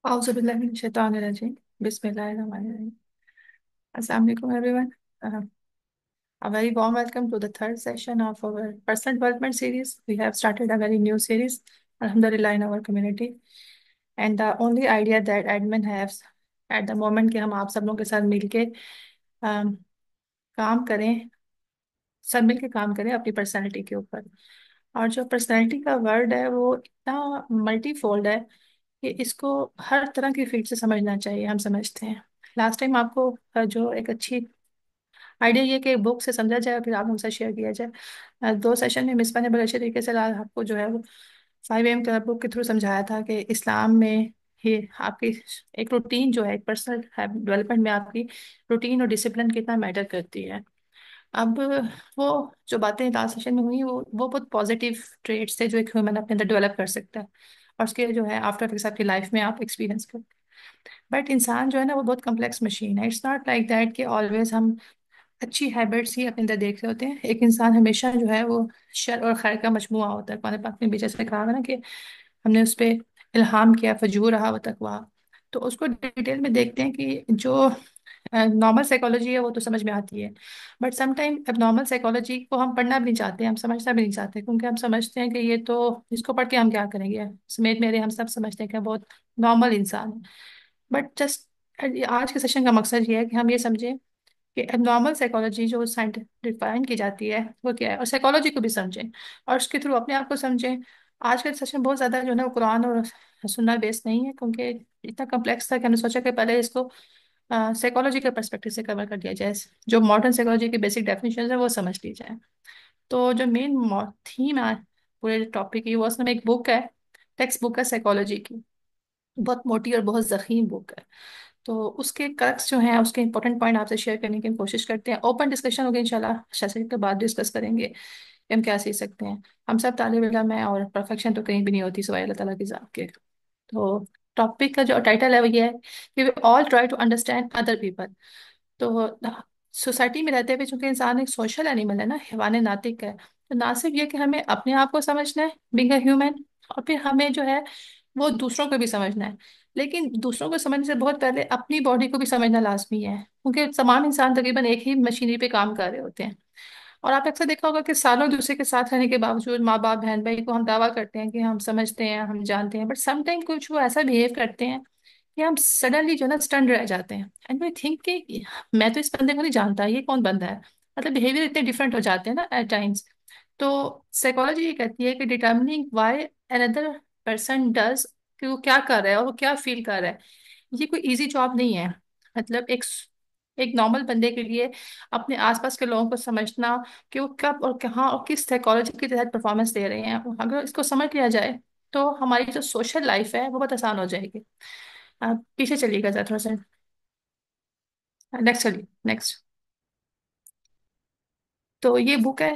Auzubillahiminash-shaytanir-rajim. Bismillahirrahmanirrahim. Assalamu alaikum, everyone. A very warm welcome to the third session of our personal development series. We have started a very new series, Alhamdulillah, in our community. And the only idea that admin has at the moment कि हम आप सब लोगों के साथ मिलके um, काम करें, सब मिलके काम करें अपनी पर्सनैलिटी के ऊपर। और जो पर्सनैलिटी का वर्ड है वो इतना मल्टीफोल्ड है कि इसको हर तरह की फील्ड से समझना चाहिए, हम समझते हैं। लास्ट टाइम आपको जो एक अच्छी आइडिया ये कि बुक से समझा जाए फिर आप हमसे शेयर किया जाए। दो सेशन में मिसबा ने बड़े अच्छे तरीके से आपको जो है वो 5 AM क्लब बुक के थ्रू समझाया था कि इस्लाम में ये आपकी एक रूटीन जो है, एक पर्सनल डेवलपमेंट में आपकी रूटीन और डिसिप्लिन कितना मैटर करती है। अब वो जो बातें लास्ट सेशन में हुई वो बहुत पॉजिटिव ट्रेड्स थे जो एक ह्यूमन अपने अंदर डेवलप कर सकता है और उसके जो है आफ्टर इफेक्ट्स आपकी लाइफ में आप एक्सपीरियंस कर। बट इंसान जो है ना वो बहुत कम्प्लेक्स मशीन है। इट्स नॉट लाइक दैट कि ऑलवेज हम अच्छी हैबिट्स ही अपने अंदर देख रहे होते हैं। एक इंसान हमेशा जो है वो शर और खैर का मजमुआ होता है। कुरान पाक में भी जैसे कहा है ना कि हमने उस पे इल्हाम किया, फजूर रहा व तकवा। तो उसको डिटेल में देखते हैं कि जो नॉर्मल साइकोलॉजी है वो तो समझ में आती है, बट समटाइम अब नॉर्मल साइकोलॉजी को हम पढ़ना भी नहीं चाहते, हम समझना भी नहीं चाहते, क्योंकि हम समझते हैं कि ये तो इसको पढ़ के हम क्या करेंगे, समेत मेरे हम सब समझते हैं कि बहुत नॉर्मल इंसान है। बट जस्ट आज के सेशन का मकसद ये है कि हम ये समझें कि एबनॉर्मल साइकोलॉजी जो साइंटिफिक डिफाइन की जाती है वो क्या है, और साइकोलॉजी को भी समझें और उसके थ्रू अपने आप को समझें। आज का सेशन बहुत ज़्यादा जो है ना वो कुरान और सुन्ना बेस्ड नहीं है, क्योंकि इतना कम्प्लेक्स था कि हमने सोचा कि पहले इसको साइकोलॉजी के परस्पेक्टिव से कवर कर दिया जाए। जो मॉडर्न साइकोलॉजी की बेसिक डेफिनेशन है वो समझ ली जाए। तो जो मेन थीम है पूरे टॉपिक की वो असल में एक बुक है, टेक्स्ट बुक है साइकोलॉजी की। बहुत मोटी और बहुत जखीम बुक है। तो उसके क्रक्स जो हैं, उसके इंपॉर्टेंट पॉइंट आपसे शेयर करने की हम कोशिश करते हैं। ओपन डिस्कशन होगी इंशाल्लाह, सेशन के बाद डिस्कस करेंगे कि हम क्या सीख सकते हैं। हम सब तालिब इल्म हैं और परफेक्शन तो कहीं भी नहीं होती सिवाय अल्लाह ताला की ज़ात के। तो टॉपिक का जो टाइटल है वो ये है कि we all try to understand other people. तो सोसाइटी में रहते हुए चूंकि इंसान एक सोशल एनिमल है ना, हैवान नातिक है, तो ना सिर्फ ये कि हमें अपने आप को समझना है बीइंग अ ह्यूमन, और फिर हमें जो है वो दूसरों को भी समझना है। लेकिन दूसरों को समझने से बहुत पहले अपनी बॉडी को भी समझना लाजमी है, क्योंकि तमाम इंसान तकरीबन एक ही मशीनरी पे काम कर रहे होते हैं। और आप अक्सर देखा होगा कि सालों एक दूसरे के साथ रहने के बावजूद माँ बाप बहन भाई को हम दावा करते हैं कि हम समझते हैं, हम जानते हैं, बट समटाइम कुछ वो ऐसा बिहेव करते हैं कि हम सडनली जो है ना स्टन रह जाते हैं एंड वी थिंक कि मैं तो इस बंदे को नहीं जानता, ये कौन बंदा है। मतलब बिहेवियर इतने डिफरेंट हो जाते हैं ना एट टाइम्स। तो साइकोलॉजी ये कहती है कि determining why another person does, कि वो क्या कर रहा है और वो क्या फील कर रहा है, ये कोई इजी जॉब नहीं है। मतलब एक नॉर्मल बंदे के लिए अपने आसपास के लोगों को समझना कि वो कब और कहाँ और किस साइकोलॉजी के तहत परफॉर्मेंस दे रहे हैं, अगर इसको समझ लिया जाए तो हमारी जो सोशल लाइफ है वो बहुत आसान हो जाएगी। आप पीछे चलिएगा जरा थोड़ा सा, नेक्स्ट चलिए, नेक्स्ट। तो ये बुक है,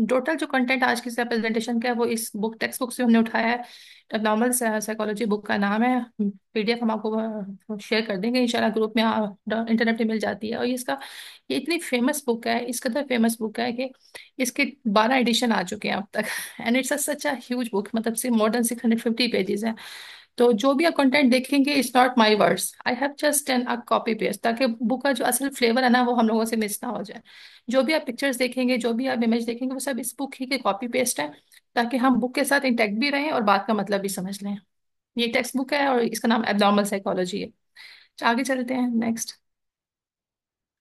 टोटल जो कंटेंट आज की प्रेजेंटेशन का है वो इस बुक टेक्स्ट बुक से हमने उठाया है। नॉर्मल साइकोलॉजी बुक का नाम है। पीडीएफ हम आपको शेयर कर देंगे इंशाल्लाह ग्रुप में, इंटरनेट पे मिल जाती है। और ये इतनी फेमस बुक है, इस कदर फेमस बुक है कि इसके 12 एडिशन आ चुके हैं अब तक and it's such a huge book, मतलब से मोर देन 650 पेजेस है। तो जो भी आप कंटेंट देखेंगे it's not my words, I have just an a copy paste, ताकि बुक का जो असल फ्लेवर है ना वो हम लोगों से मिस ना हो जाए। जो भी आप पिक्चर्स देखेंगे, जो भी आप इमेज देखेंगे, वो सब इस बुक ही के कॉपी पेस्ट है, ताकि हम बुक के साथ इंटैक्ट भी रहें और बात का मतलब भी समझ लें। ये टेक्स्ट बुक है और इसका नाम एब्नॉर्मल साइकोलॉजी है। आगे चलते हैं, नेक्स्ट।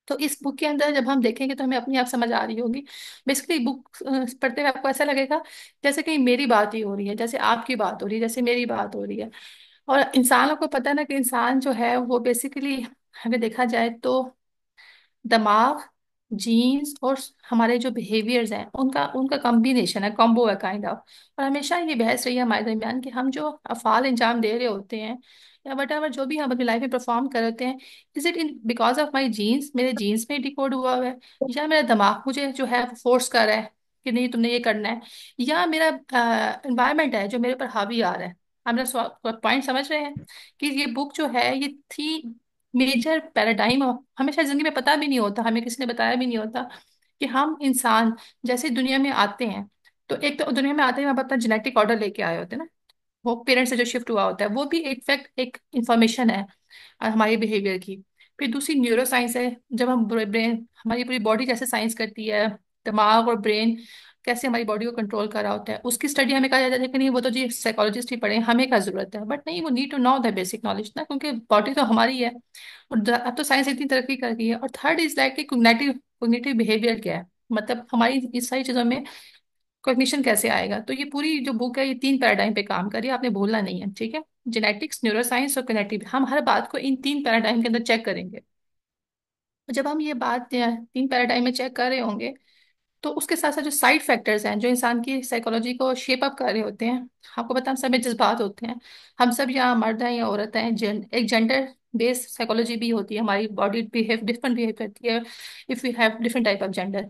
तो इस बुक के अंदर जब हम देखेंगे तो हमें अपनी आप समझ आ रही होगी। बेसिकली बुक पढ़ते हुए आपको ऐसा लगेगा जैसे कहीं मेरी बात ही हो रही है, जैसे आपकी बात हो रही है, जैसे मेरी बात हो रही है। और इंसानों को पता है ना कि इंसान जो है वो बेसिकली अगर देखा जाए तो दिमाग, जीन्स और हमारे जो बिहेवियर्स हैं उनका उनका कॉम्बिनेशन है, कॉम्बो है काइंड ऑफ। और हमेशा ये बहस रही है हमारे दरमियान कि हम जो अफ़ाल अंजाम दे रहे होते हैं या वट एवर जो भी हम अपनी लाइफ में परफॉर्म कर रहे होते हैं, is it in because of my genes, मेरे जीन्स में डिकोड हुआ हुआ है, या मेरा दिमाग मुझे जो है फोर्स कर रहा है कि नहीं तुमने ये करना है, या मेरा इन्वायरमेंट है जो मेरे पर हावी आ रहा है। आप मेरा पॉइंट समझ रहे हैं कि ये बुक जो है ये थी मेजर पैराडाइम। हमेशा जिंदगी में पता भी नहीं होता, हमें किसी ने बताया भी नहीं होता कि हम इंसान जैसे दुनिया में आते हैं, तो एक तो दुनिया में आते ही हम अपना जेनेटिक ऑर्डर लेके आए होते हैं ना। वो पेरेंट्स से जो शिफ्ट हुआ होता है, वो भी इनफैक्ट एक इंफॉर्मेशन है हमारे बिहेवियर की। फिर दूसरी न्यूरो साइंस है। जब हम ब्रेन, हमारी पूरी बॉडी जैसे साइंस करती है, दिमाग और ब्रेन कैसे हमारी बॉडी को कंट्रोल कर रहा होता है, उसकी स्टडी हमें कहा जाता है कि नहीं वो तो जी साइकोलॉजिस्ट ही पढ़े, हमें क्या जरूरत है। बट नहीं, वो need to know the basic knowledge ना, क्योंकि बॉडी तो हमारी है। और अब तो साइंस इतनी तरक्की कर गई है। और थर्ड इज लाइक कि कोग्निटिव कोग्निटिव बिहेवियर क्या है, मतलब हमारी इस सारी चीजों में कॉग्निशन कैसे आएगा। तो ये पूरी जो बुक है ये तीन पैराडाइम पे काम करिए, आपने भूलना नहीं है, ठीक है। जेनेटिक्स, न्यूरो साइंस और कनेक्टिव, हम हर बात को इन तीन पैराडाइम के अंदर चेक करेंगे। और जब हम ये बात तीन पैराडाइम में चेक कर रहे होंगे, तो उसके साथ साथ जो साइड फैक्टर्स हैं जो इंसान की साइकोलॉजी को शेप अप कर रहे होते हैं, आपको पता है हम सब में जज्बात होते हैं। हम सब यहाँ मर्द हैं या औरत हैं, एक जेंडर बेस्ड साइकोलॉजी भी होती है, हमारी बॉडी बिहेव डिफरेंट बिहेव करती है if you have different type of gender.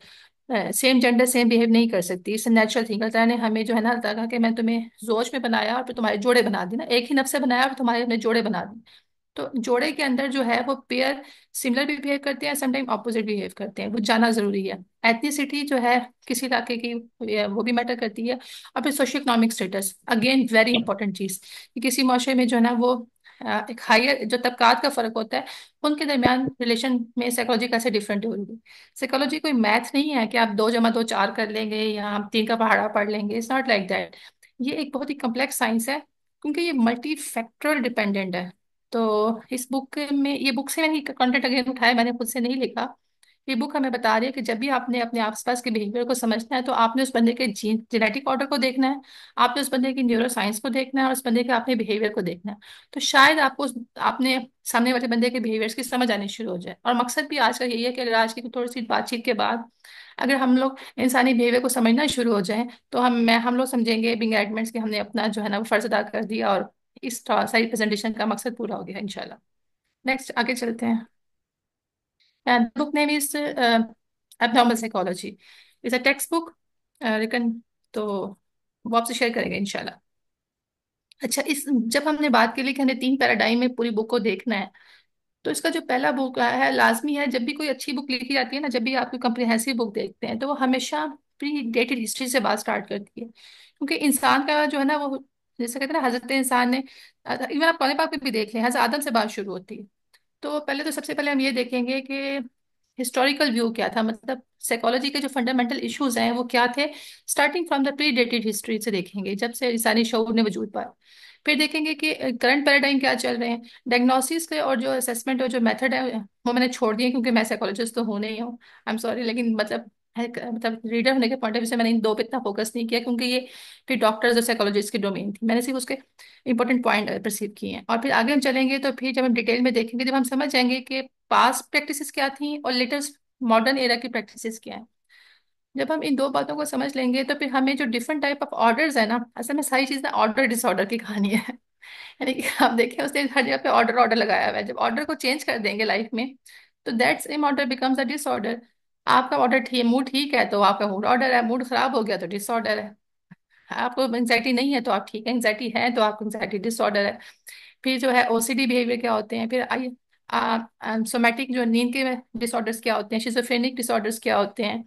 Same gender same behave नहीं कर सकती, इट्स नेचुरल थिंग। अल्लाह ने हमें जो है ना, अल्लाह कहा कि मैं तुम्हें जोश में बनाया और फिर तुम्हारे जोड़े बना दी ना, एक ही नफ्स से बनाया और तुम्हारे अपने जोड़े बना दी। तो जोड़े के अंदर जो है वो पेयर सिमिलर भी बिहेव करते हैं, समटाइम ऑपोजिट बिहेव करते हैं, वो जाना जरूरी है। एथनिसिटी जो है किसी इलाके की, वो भी मैटर करती है। और फिर socio economic status, again very important चीज, कि किसी माशरे में जो है ना वो एक हायर जो तबकात का फर्क होता है, उनके दरमियान रिलेशन में साइकोलॉजी कैसे डिफरेंट हो रही है। साइकोलॉजी कोई मैथ नहीं है कि आप 2 + 2 = 4 कर लेंगे या आप 3 का पहाड़ा पढ़ लेंगे, इट्स नॉट लाइक दैट। ये एक बहुत ही कम्प्लेक्स साइंस है, क्योंकि ये मल्टी फैक्टरल डिपेंडेंट है। तो इस बुक में, ये बुक से मैंने कंटेंट अगेन उठाया, मैंने खुद से नहीं लिखा। ये बुक हमें बता रही है कि जब भी आपने अपने आसपास के बिहेवियर को समझना है, तो आपने उस बंदे के जीन जेनेटिक ऑर्डर को देखना है, आपने उस बंदे की न्यूरो साइंस को देखना है और उस बंदे के आपने बिहेवियर को देखना है। तो शायद आपको आपने सामने वाले बंदे के बिहेवियर्स की समझ आनी शुरू हो जाए। और मकसद भी आज का यही है कि अगर आज की थोड़ी सी बातचीत के बाद अगर हम लोग इंसानी बिहेवियर को समझना शुरू हो जाए, तो हम लोग समझेंगे बिंग एडमेंट्स कि हमने अपना जो है ना वो फर्ज अदा कर दिया, और इस सारी प्रेजेंटेशन का मकसद पूरा हो गया इंशाल्लाह। नेक्स्ट आगे चलते हैं। Book name is abnormal psychology, is a textbook reckon, तो वो आपसे शेयर करेंगे इंशाल्लाह। अच्छा, इस जब हमने बात की ली कि हमें तीन पैराडाइम में पूरी बुक को देखना है, तो इसका जो पहला बुक है, लाजमी है जब भी कोई अच्छी बुक लिखी जाती है ना, जब भी आप कोई कम्प्रिहेंसिव बुक देखते हैं, तो वो हमेशा प्री डेटेड हिस्ट्री से बात स्टार्ट करती है। क्योंकि इंसान का जो है ना वो, जैसे कहते हैं ना हजरत इंसान ने, इवन आप कुरान पाक में भी देख लें, हजरत आदम से बात शुरू होती है। तो पहले तो सबसे पहले हम ये देखेंगे कि हिस्टोरिकल व्यू क्या था, मतलब साइकोलॉजी के जो फंडामेंटल इश्यूज हैं वो क्या थे। Starting from the pre dated history से देखेंगे, जब से इंसानी शऊर ने वजूद पाया। फिर देखेंगे कि करंट पैराडाइम क्या चल रहे हैं। डायग्नोसिस के और जो असेसमेंट और जो मेथड है वो मैंने छोड़ दिए, क्योंकि मैं साइकोलॉजिस्ट तो हूँ नहीं हूँ, आई एम सॉरी। लेकिन मतलब रीडर होने के पॉइंट ऑफ व्यू से मैंने इन दो पे इतना फोकस नहीं किया, क्योंकि ये फिर डॉक्टर्स और साइकोलॉजिस्ट की डोमेन थी। मैंने सिर्फ उसके इंपॉर्टेंट पॉइंट परसीव किए हैं। और फिर आगे हम चलेंगे तो फिर जब हम डिटेल में देखेंगे, जब हम समझ जाएंगे कि पास्ट प्रैक्टिसेस क्या थी और लेटेस्ट मॉडर्न एरा की प्रैक्टिसेस क्या है, जब हम इन दो बातों को समझ लेंगे, तो फिर हमें जो डिफरेंट टाइप ऑफ ऑर्डर्स है ना, असल में सारी चीज़ ना ऑर्डर डिसऑर्डर की कहानी है। यानी कि आप देखें उसने हर जगह पे ऑर्डर ऑर्डर लगाया हुआ है। जब ऑर्डर को चेंज कर देंगे लाइफ में, तो that same order becomes a disorder. आपका ऑर्डर ठीक, मूड ठीक है तो आपका मूड ऑर्डर है, मूड खराब हो गया तो डिसऑर्डर है। आपको एंग्जाइटी नहीं है तो आप ठीक है, एंग्जाइटी है तो आपको एंग्जाइटी डिसऑर्डर है। फिर जो है ओसीडी बिहेवियर क्या होते हैं, फिर आइए सोमेटिक जो नींद के डिसऑर्डर्स क्या होते हैं, शिजोफ्रेनिक डिसऑर्डर्स क्या होते हैं,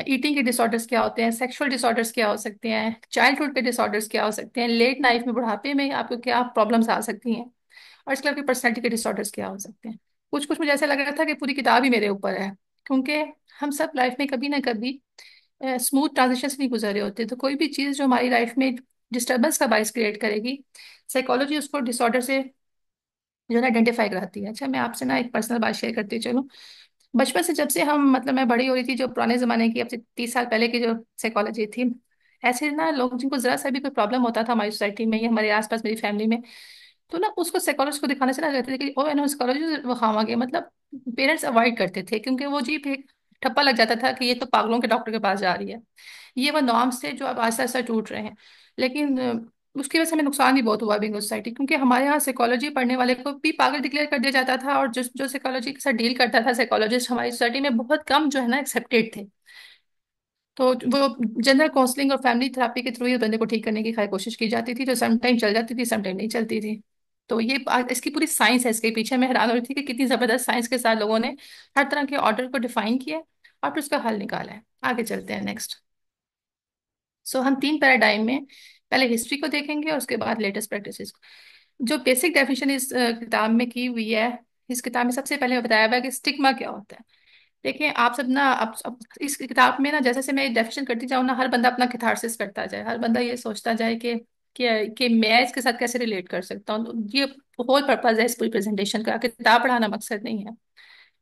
ईटिंग के डिसऑर्डर्स क्या होते हैं, सेक्सुअल डिसऑर्डर्स क्या हो सकते हैं, चाइल्डहुड के डिसऑर्डर्स क्या हो सकते हैं, लेट लाइफ में बुढ़ापे में आपको क्या प्रॉब्लम्स आ सकती हैं, और इसके अलावा पर्सनैलिटी के डिसऑर्डर्स क्या हो सकते हैं। कुछ कुछ मुझे ऐसा लग रहा था कि पूरी किताब ही मेरे ऊपर है, क्योंकि हम सब लाइफ में कभी ना कभी स्मूथ ट्रांजिशन से नहीं गुजरे होते। तो कोई भी चीज़ जो हमारी लाइफ में डिस्टर्बेंस का बाइस क्रिएट करेगी, साइकोलॉजी उसको डिसऑर्डर से जो है आइडेंटिफाई कराती है। अच्छा, मैं आपसे ना एक पर्सनल बात शेयर करती चलूँ। बचपन से जब से हम, मतलब मैं बड़ी हो रही थी, जो पुराने जमाने की, अब से 30 साल पहले की जो साइकोलॉजी थी, ऐसे ना लोग जिनको जरा सा भी कोई प्रॉब्लम होता था हमारी सोसाइटी में या हमारे आसपास मेरी फैमिली में, तो ना उसको साइकोलॉजिस्ट को दिखाने से ना कहते थे कि ओ एनो साइकोलॉजिस्ट वो खावांगे, मतलब पेरेंट्स अवॉइड करते थे, क्योंकि वो जी एक ठप्पा लग जाता था कि ये तो पागलों के डॉक्टर के पास जा रही है। ये वो नॉर्म्स थे जो अब आहिस्ता आहिस्ता टूट रहे हैं। लेकिन उसकी वजह से हमें नुकसान भी बहुत हुआ बिंग सोसाइटी, क्योंकि हमारे यहाँ साइकोलॉजी पढ़ने वाले को भी पागल डिक्लेयर कर दिया जाता था, और जो जो साइकोलॉजी के साथ डील करता था साइकोलॉजिस्ट, हमारी सोसाइटी में बहुत कम जो है ना एक्सेप्टेड थे। तो वो जनरल काउंसलिंग और फैमिली थेरेपी के थ्रू ही बंदे को ठीक करने की कोशिश की जाती थी, जो समटाइम चल जाती थी, समटाइम नहीं चलती थी। तो ये इसकी पूरी साइंस है, इसके पीछे मैं हैरान हो रही थी कि कितनी जबरदस्त साइंस के साथ लोगों ने हर तरह के ऑर्डर को डिफाइन किया है और फिर उसका हल निकाला है। आगे चलते हैं नेक्स्ट। सो हम तीन पैराडाइम में पहले हिस्ट्री को देखेंगे और उसके बाद लेटेस्ट प्रैक्टिसेस को। जो बेसिक डेफिनेशन इस किताब में की हुई है, इस किताब में सबसे पहले बताया हुआ है कि स्टिग्मा क्या होता है। देखिए आप सब ना, अब इस किताब में ना जैसे जैसे मैं डेफिनेशन करती जाऊँ ना, हर बंदा अपना कैथारसिस करता जाए, हर बंदा ये सोचता जाए कि मैं इसके साथ कैसे रिलेट कर सकता हूँ। तो ये होल पर्पज है इस पूरी प्रेजेंटेशन का। किताब पढ़ाना मकसद नहीं है,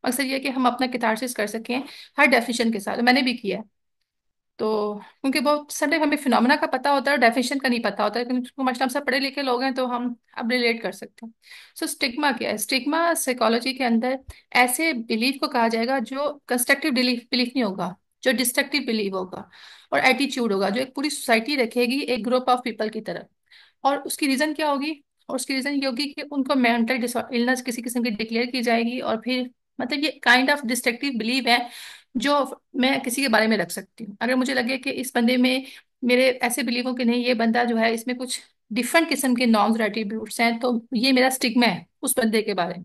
मकसद ये है कि हम अपना कैथारसिस कर सकें हर डेफिनेशन के साथ। मैंने भी किया है। तो क्योंकि बहुत सारे हमें फिनोमेना का पता होता है और डेफिनेशन का नहीं पता होता है, क्योंकि हम सब पढ़े लिखे लोग हैं तो हम अब रिलेट कर सकते हैं। सो स्टिग्मा क्या है? स्टिग्मा साइकोलॉजी के अंदर ऐसे बिलीफ को कहा जाएगा जो कंस्ट्रक्टिव बिलीफ बिलीफ नहीं होगा, जो डिस्ट्रक्टिव बिलीव होगा और एटीट्यूड होगा, जो एक पूरी सोसाइटी रखेगी एक ग्रुप ऑफ पीपल की तरफ। और उसकी रीजन क्या होगी? और उसकी रीजन ये होगी कि उनको मेंटल इलनेस किसी किस्म की डिक्लेयर की जाएगी, और फिर मतलब ये काइंड ऑफ डिस्ट्रक्टिव बिलीव है जो मैं किसी के बारे में रख सकती हूँ। अगर मुझे लगे कि इस बंदे में मेरे ऐसे बिलीव हो कि नहीं, ये बंदा जो है इसमें कुछ डिफरेंट किस्म के नॉर्म्स और एट्रीब्यूट्स हैं, तो ये मेरा स्टिग्मा है उस बंदे के बारे में।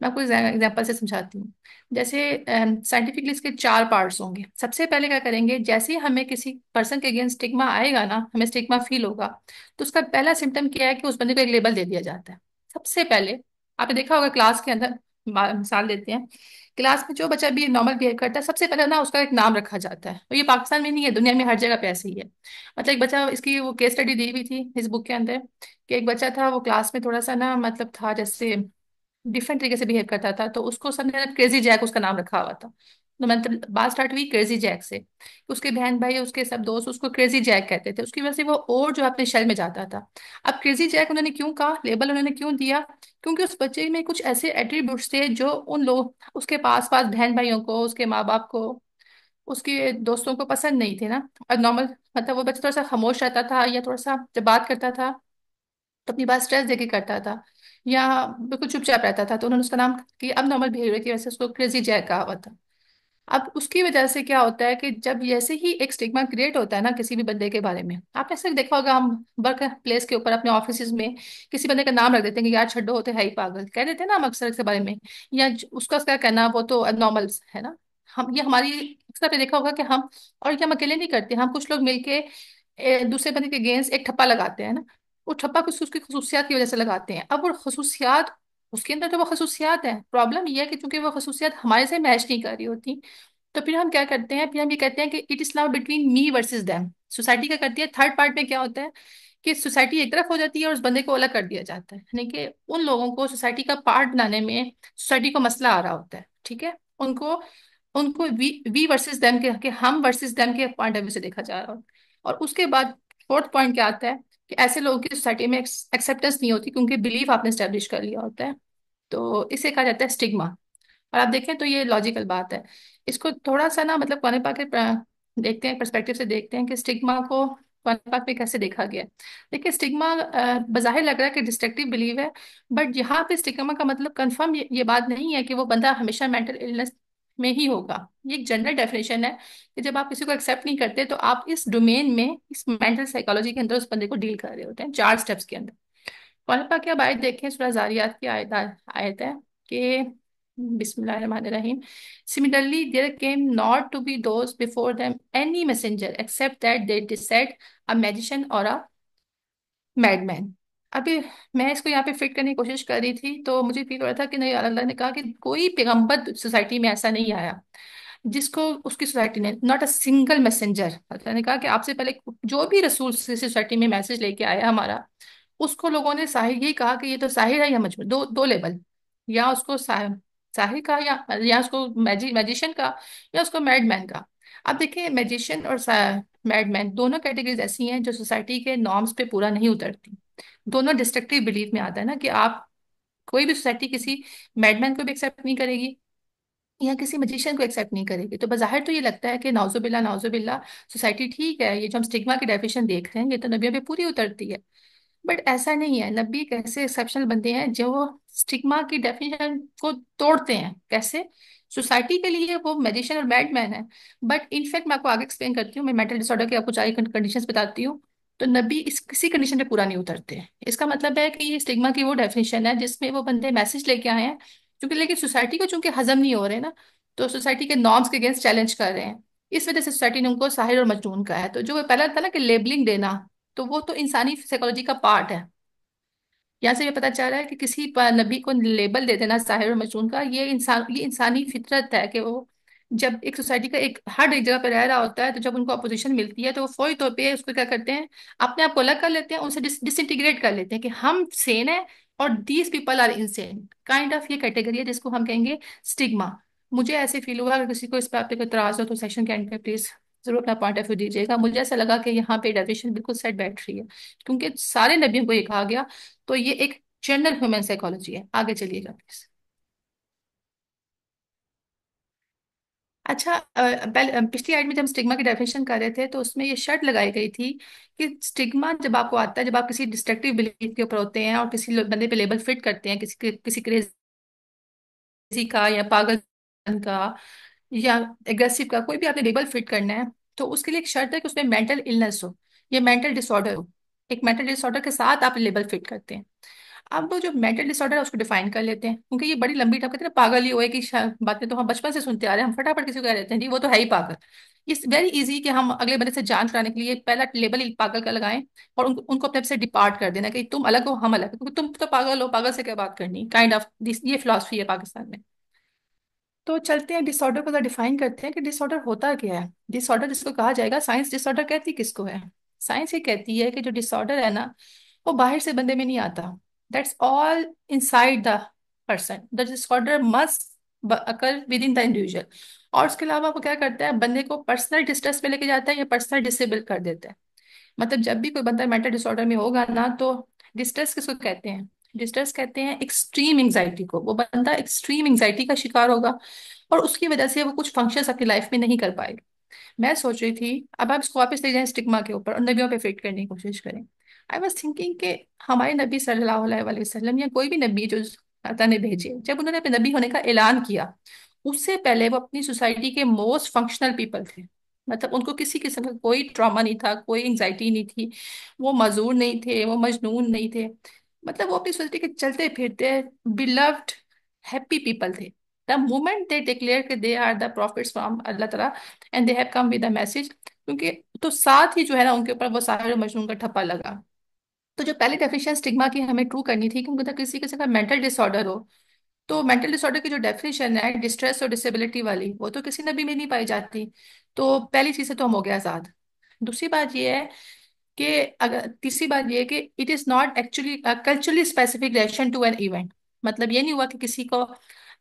मैं आपको एग्जाम्पल से समझाती हूँ। जैसे साइंटिफिकली इसके चार पार्ट्स होंगे। सबसे पहले क्या करेंगे, जैसे ही हमें किसी पर्सन के अगेंस्ट स्टिग्मा आएगा ना, हमें स्टिग्मा फील होगा, तो उसका पहला सिम्टम क्या है कि उस बंदे को एक लेबल दे दिया जाता है। सबसे पहले आपने देखा होगा क्लास के अंदर, मिसाल देते हैं, क्लास में जो बच्चा भी नॉर्मल बिहेव करता है सबसे पहले ना उसका एक नाम रखा जाता है। और ये पाकिस्तान में नहीं है, दुनिया में हर जगह पे ऐसे ही है। मतलब एक बच्चा, इसकी वो केस स्टडी दी हुई थी इस बुक के अंदर, कि एक बच्चा था वो क्लास में थोड़ा सा ना मतलब था जैसे डिफरेंट तरीके से बिहेव करता था, तो उसको सबने क्रेजी जैक उसका नाम रखा हुआ था। तो मतलब बात स्टार्ट हुई क्रेजी जैक से। उसके बहन भाई उसके सब दोस्त उसको क्रेजी जैक कहते थे, उसकी वजह से वो और जो अपने शहर में जाता था। अब क्रेजी जैक उन्होंने क्यों कहा, लेबल उन्होंने क्यों दिया? क्योंकि उस बच्चे में कुछ ऐसे एट्रीब्यूट्स थे जो उन लोग उसके पास पास बहन भाइयों को, उसके माँ बाप को, उसके दोस्तों को पसंद नहीं थे ना। और नॉर्मल मतलब वो बच्चा थोड़ा सा खामोश रहता था, या थोड़ा सा जब बात करता था तो अपनी बात स्ट्रेस देके करता था, या बिल्कुल चुपचाप रहता था, तो उन्होंने उसका नाम कि अब नॉर्मल बिहेवियर की वजह से उसको क्रेजी जैक कहा हुआ था। अब उसकी वजह से क्या होता है कि जब जैसे ही एक स्टिग्मा क्रिएट होता है ना किसी भी बंदे के बारे में, आपने अक्सर देखा होगा, हम वर्क प्लेस के ऊपर अपने ऑफिस में किसी बंदे का नाम रख देते हैं कि यार छड्डो होते है ही पागल, कह देते हैं ना हम अक्सर इसके बारे में, या उसका क्या कहना, वो तो नॉर्मल है ना। हम ये हमारी अक्सर आपने देखा होगा कि हम, और ये हम अकेले नहीं करते, हम कुछ लोग मिलके दूसरे बंदे के अगेंस्ट एक ठप्पा लगाते हैं ना। वो ठप्पा कुछ उसकी खसूसियात की वजह से लगाते हैं। अब वो खसूसियात, उसके अंदर तो वो खसूसियात है, प्रॉब्लम ये है कि चूंकि वो खसूसियात हमारे से मैच नहीं कर रही होती, तो फिर हम क्या करते हैं, फिर हम ये कहते हैं कि it is now between me versus them. Society क्या करती है, थर्ड पार्ट में क्या होता है कि सोसाइटी एक तरफ हो जाती है और उस बंदे को अलग कर दिया जाता है, यानी कि उन लोगों को सोसाइटी का पार्ट बनाने में सोसाइटी को मसला आ रहा होता है, ठीक है। उनको उनको वी वर्सेस देम के हम वर्सेस देम के पॉइंट ऑफ व्यू से देखा जा रहा होता है। और उसके बाद फोर्थ पॉइंट क्या आता है कि ऐसे लोगों की सोसाइटी में एक्सेप्टेंस नहीं होती, क्योंकि बिलीफ आपने स्टेब्लिश कर लिया होता है। तो इसे कहा जाता है स्टिग्मा। और आप देखें तो ये लॉजिकल बात है। इसको थोड़ा सा ना मतलब कुरान पाक के देखते हैं, पर्सपेक्टिव से देखते हैं कि स्टिग्मा को कुरान पाक में कैसे देखा गया है। देखिए स्टिग्मा बज़ाहिर लग रहा है कि डिस्ट्रक्टिव बिलीव है, बट यहाँ पे स्टिग्मा का मतलब कंफर्म ये बात नहीं है कि वो बंदा हमेशा मेंटल इलनेस में ही होगा। ये एक जनरल डेफिनेशन है कि जब आप किसी को एक्सेप्ट नहीं करते तो आप इस डोमेन में, इस मेंटल साइकोलॉजी के अंदर उस बंदे को डील कर रहे होते हैं, चार स्टेप्स के अंदर। कुरान पाक की अब आयत देखें, सूरह जारियात की आयत आयत है कि बिस्मिल्लाहिर्रहमानिर्रहीम, similarly there came not to be those before them any messenger except that they said a magician और अ मैडमैन। अभी मैं इसको यहाँ पे फिट करने की कोशिश कर रही थी, तो मुझे फील हो रहा था कि नहीं, अल्लाह ने कहा कि कोई पैगंबर सोसाइटी में ऐसा नहीं आया जिसको उसकी सोसाइटी ने, नॉट अ सिंगल मैसेंजर, अल्लाह ने कहा कि आपसे पहले जो भी रसूल सोसाइटी में मैसेज लेके आया हमारा, उसको लोगों ने साहिर यही कहा कि ये तो साहिर है या मजनून, दो दो लेवल, या उसको साहिर का, या उसको मैजिशियन का, या उसको मैडमैन का। अब देखिए मैजिशियन और मैडमैन दोनों कैटेगरीज ऐसी हैं जो सोसाइटी के नॉर्म्स पे पूरा नहीं उतरती। दोनों डिस्ट्रक्टिव बिलीफ में आता है ना कि आप, कोई भी सोसाइटी किसी मैडमैन को भी एक्सेप्ट नहीं करेगी या किसी मजिशियन को एक्सेप्ट नहीं करेगी। तो बाहर तो ये लगता है कि नाउजुबिल्ला नाउजुबिल्ला, सोसाइटी ठीक है, ये जो हम स्टिग्मा की डेफिनेशन देख रहे हैं ये तो नबियों पे पूरी उतरती है। बट ऐसा नहीं है, नबी एक ऐसे एक्सेप्शनल बंदे हैं जो स्टिग्मा की डेफिनेशन को तोड़ते हैं। कैसे? सोसाइटी के लिए वो मैजिशियन और मैडमैन है, बट इनफैक्ट मैं आपको आगे एक्सप्लेन करती हूँ, मैं मेंटल डिसऑर्डर की आपको सारी कंडीशंस बताती हूँ। तो नबी इस किसी कंडीशन पे पूरा नहीं उतरते हैं। इसका मतलब है कि ये स्टिग्मा की वो डेफिनेशन है जिसमें वो बंदे मैसेज लेके आए हैं, क्योंकि लेकिन सोसाइटी को चूंकि हजम नहीं हो रहे ना, तो सोसाइटी के नॉर्म्स के अगेंस्ट चैलेंज कर रहे हैं। इस वजह से सोसाइटी ने उनको साहिर और मजनून कहा है। तो जो वो पहला था ना कि लेबलिंग देना, तो वो तो इंसानी साइकोलॉजी का पार्ट है। यहाँ से ये पता चल रहा है कि किसी नबी को लेबल दे देना साहिर और मजनून का, ये इंसानी फितरत है कि वो जब एक सोसाइटी का हर एक जगह पे रह रहा होता है, तो जब उनको अपोजिशन मिलती है तो वो फौरी तौर पे उसको क्या करते हैं, अपने आप को अलग कर लेते हैं, उनसे डिसइंटीग्रेट कर लेते हैं कि हम सेन है और these people are insane, kind of ये कैटेगरी है जिसको हम कहेंगे स्टिग्मा। मुझे ऐसे फील हुआ, अगर किसी को इस पर कोई इतराज हो तो सेशन के एंड पे प्लीज जरूर अपना पॉइंट ऑफ व्यू दीजिएगा। मुझे ऐसा लगा कि यहाँ पे डेफिनेशन बिल्कुल सेट बैठ रही है, क्योंकि सारे नबियों को ये कहा गया। तो ये एक जनरल ह्यूमन साइकोलॉजी है। आगे चलिएगा प्लीज। अच्छा, पहले पिछली आइट में जब हम स्टिग्मा की डेफिनेशन कर रहे थे तो उसमें ये शर्त लगाई गई थी कि स्टिग्मा जब आपको आता है, जब आप किसी डिस्ट्रक्टिव बिलीफ के ऊपर होते हैं और किसी बंदे पे लेबल फिट करते हैं, किसी क्रेजी का या पागल का या एग्रेसिव का, कोई भी आपने लेबल फिट करना है, तो उसके लिए एक शर्त है कि उसमें मेंटल इलनेस हो या मेंटल डिसऑर्डर हो। एक मेंटल डिसऑर्डर के साथ आप लेबल फिट करते हैं। अब वो जो मेंटल डिसऑर्डर है उसको डिफाइन कर लेते हैं, क्योंकि ये बड़ी लंबी टर्म कहते हैं ना, पागल ही हुए की बातें तो हम बचपन से सुनते आ रहे हैं, हम फटाफट किसी को कह देते हैं जी वो तो है ही पागल। इट्स वेरी इजी कि हम अगले बंदे से जांच कराने के लिए पहला लेबल ही पागल का लगाएं और उनको अपने आप से डिपार्ट कर देना कि तुम अलग हो हम अलग हैं, क्योंकि तुम तो पागल हो, पागल से क्या बात करनी, काइंड ऑफ दिस ये फिलॉसफी है पाकिस्तान में। तो चलते हैं डिसऑर्डर को डिफाइन करते हैं कि डिसऑर्डर होता क्या है। डिसऑर्डर जिसको कहा जाएगा, साइंस डिसऑर्डर कहती किसको है? साइंस ये कहती है कि जो डिसऑर्डर है ना, वो बाहर से बंदे में नहीं आता। That's all inside the person. The disorder must occur with in the individual. और उसके अलावा वो क्या करता है, बंदे को पर्सनल डिस्ट्रेस पे लेके जाता है या पर्सनल डिसेबल कर देता है। मतलब जब भी कोई बंदा मेंटल डिसऑर्डर में होगा ना, तो डिस्ट्रेस किसको कहते हैं? डिस्ट्रेस कहते हैं एक्सट्रीम एंग्जाइटी को। वो बंदा एक्सट्रीम एंग्जाइटी का शिकार होगा और उसकी वजह से वो कुछ फंक्शंस अपनी लाइफ में नहीं कर पाएगा। मैं सोच रही थी, अब आप इसको वापस ले जाएं स्टिग्मा के ऊपर और नबियों पे फिट करने की कोशिश करें। आई वॉज थिंकिंग कि हमारे नबी सल्लल्लाहु अलैहि वसल्लम या कोई भी नबी जो अल्लाह ने भेजे, जब उन्होंने अपने नबी होने का ऐलान किया, उससे पहले वो अपनी सोसाइटी के मोस्ट फंक्शनल पीपल थे। मतलब उनको किसी किस्म का कोई ट्रॉमा नहीं था, कोई एंग्जाइटी नहीं थी, वो मजूर नहीं थे, वो मजनून नहीं थे। मतलब वो अपनी सोसाइटी के चलते फिरते बिलव्ड हैप्पी पीपल थे। द मोमेंट दे डिक्लेयर कि they are the prophets from Allah तला and they have come with the message, क्योंकि तो साथ ही जो है ना उनके ऊपर वो साहिर और मजनून का ठप्पा लगा। तो जो पहली डेफिनेशन स्टिग्मा की हमें ट्रू करनी थी, क्योंकि अगर किसी किसी का मेंटल डिसऑर्डर हो, तो मेंटल डिसऑर्डर की जो डेफिनेशन है डिस्ट्रेस और डिसेबिलिटी वाली, वो तो किसी नबी में नहीं पाई जाती। तो पहली चीज से तो हम हो गए आजाद। दूसरी बात ये है कि अगर तीसरी बात ये है कि it is not actually culturally specific reaction to an event. मतलब ये नहीं हुआ कि किसी को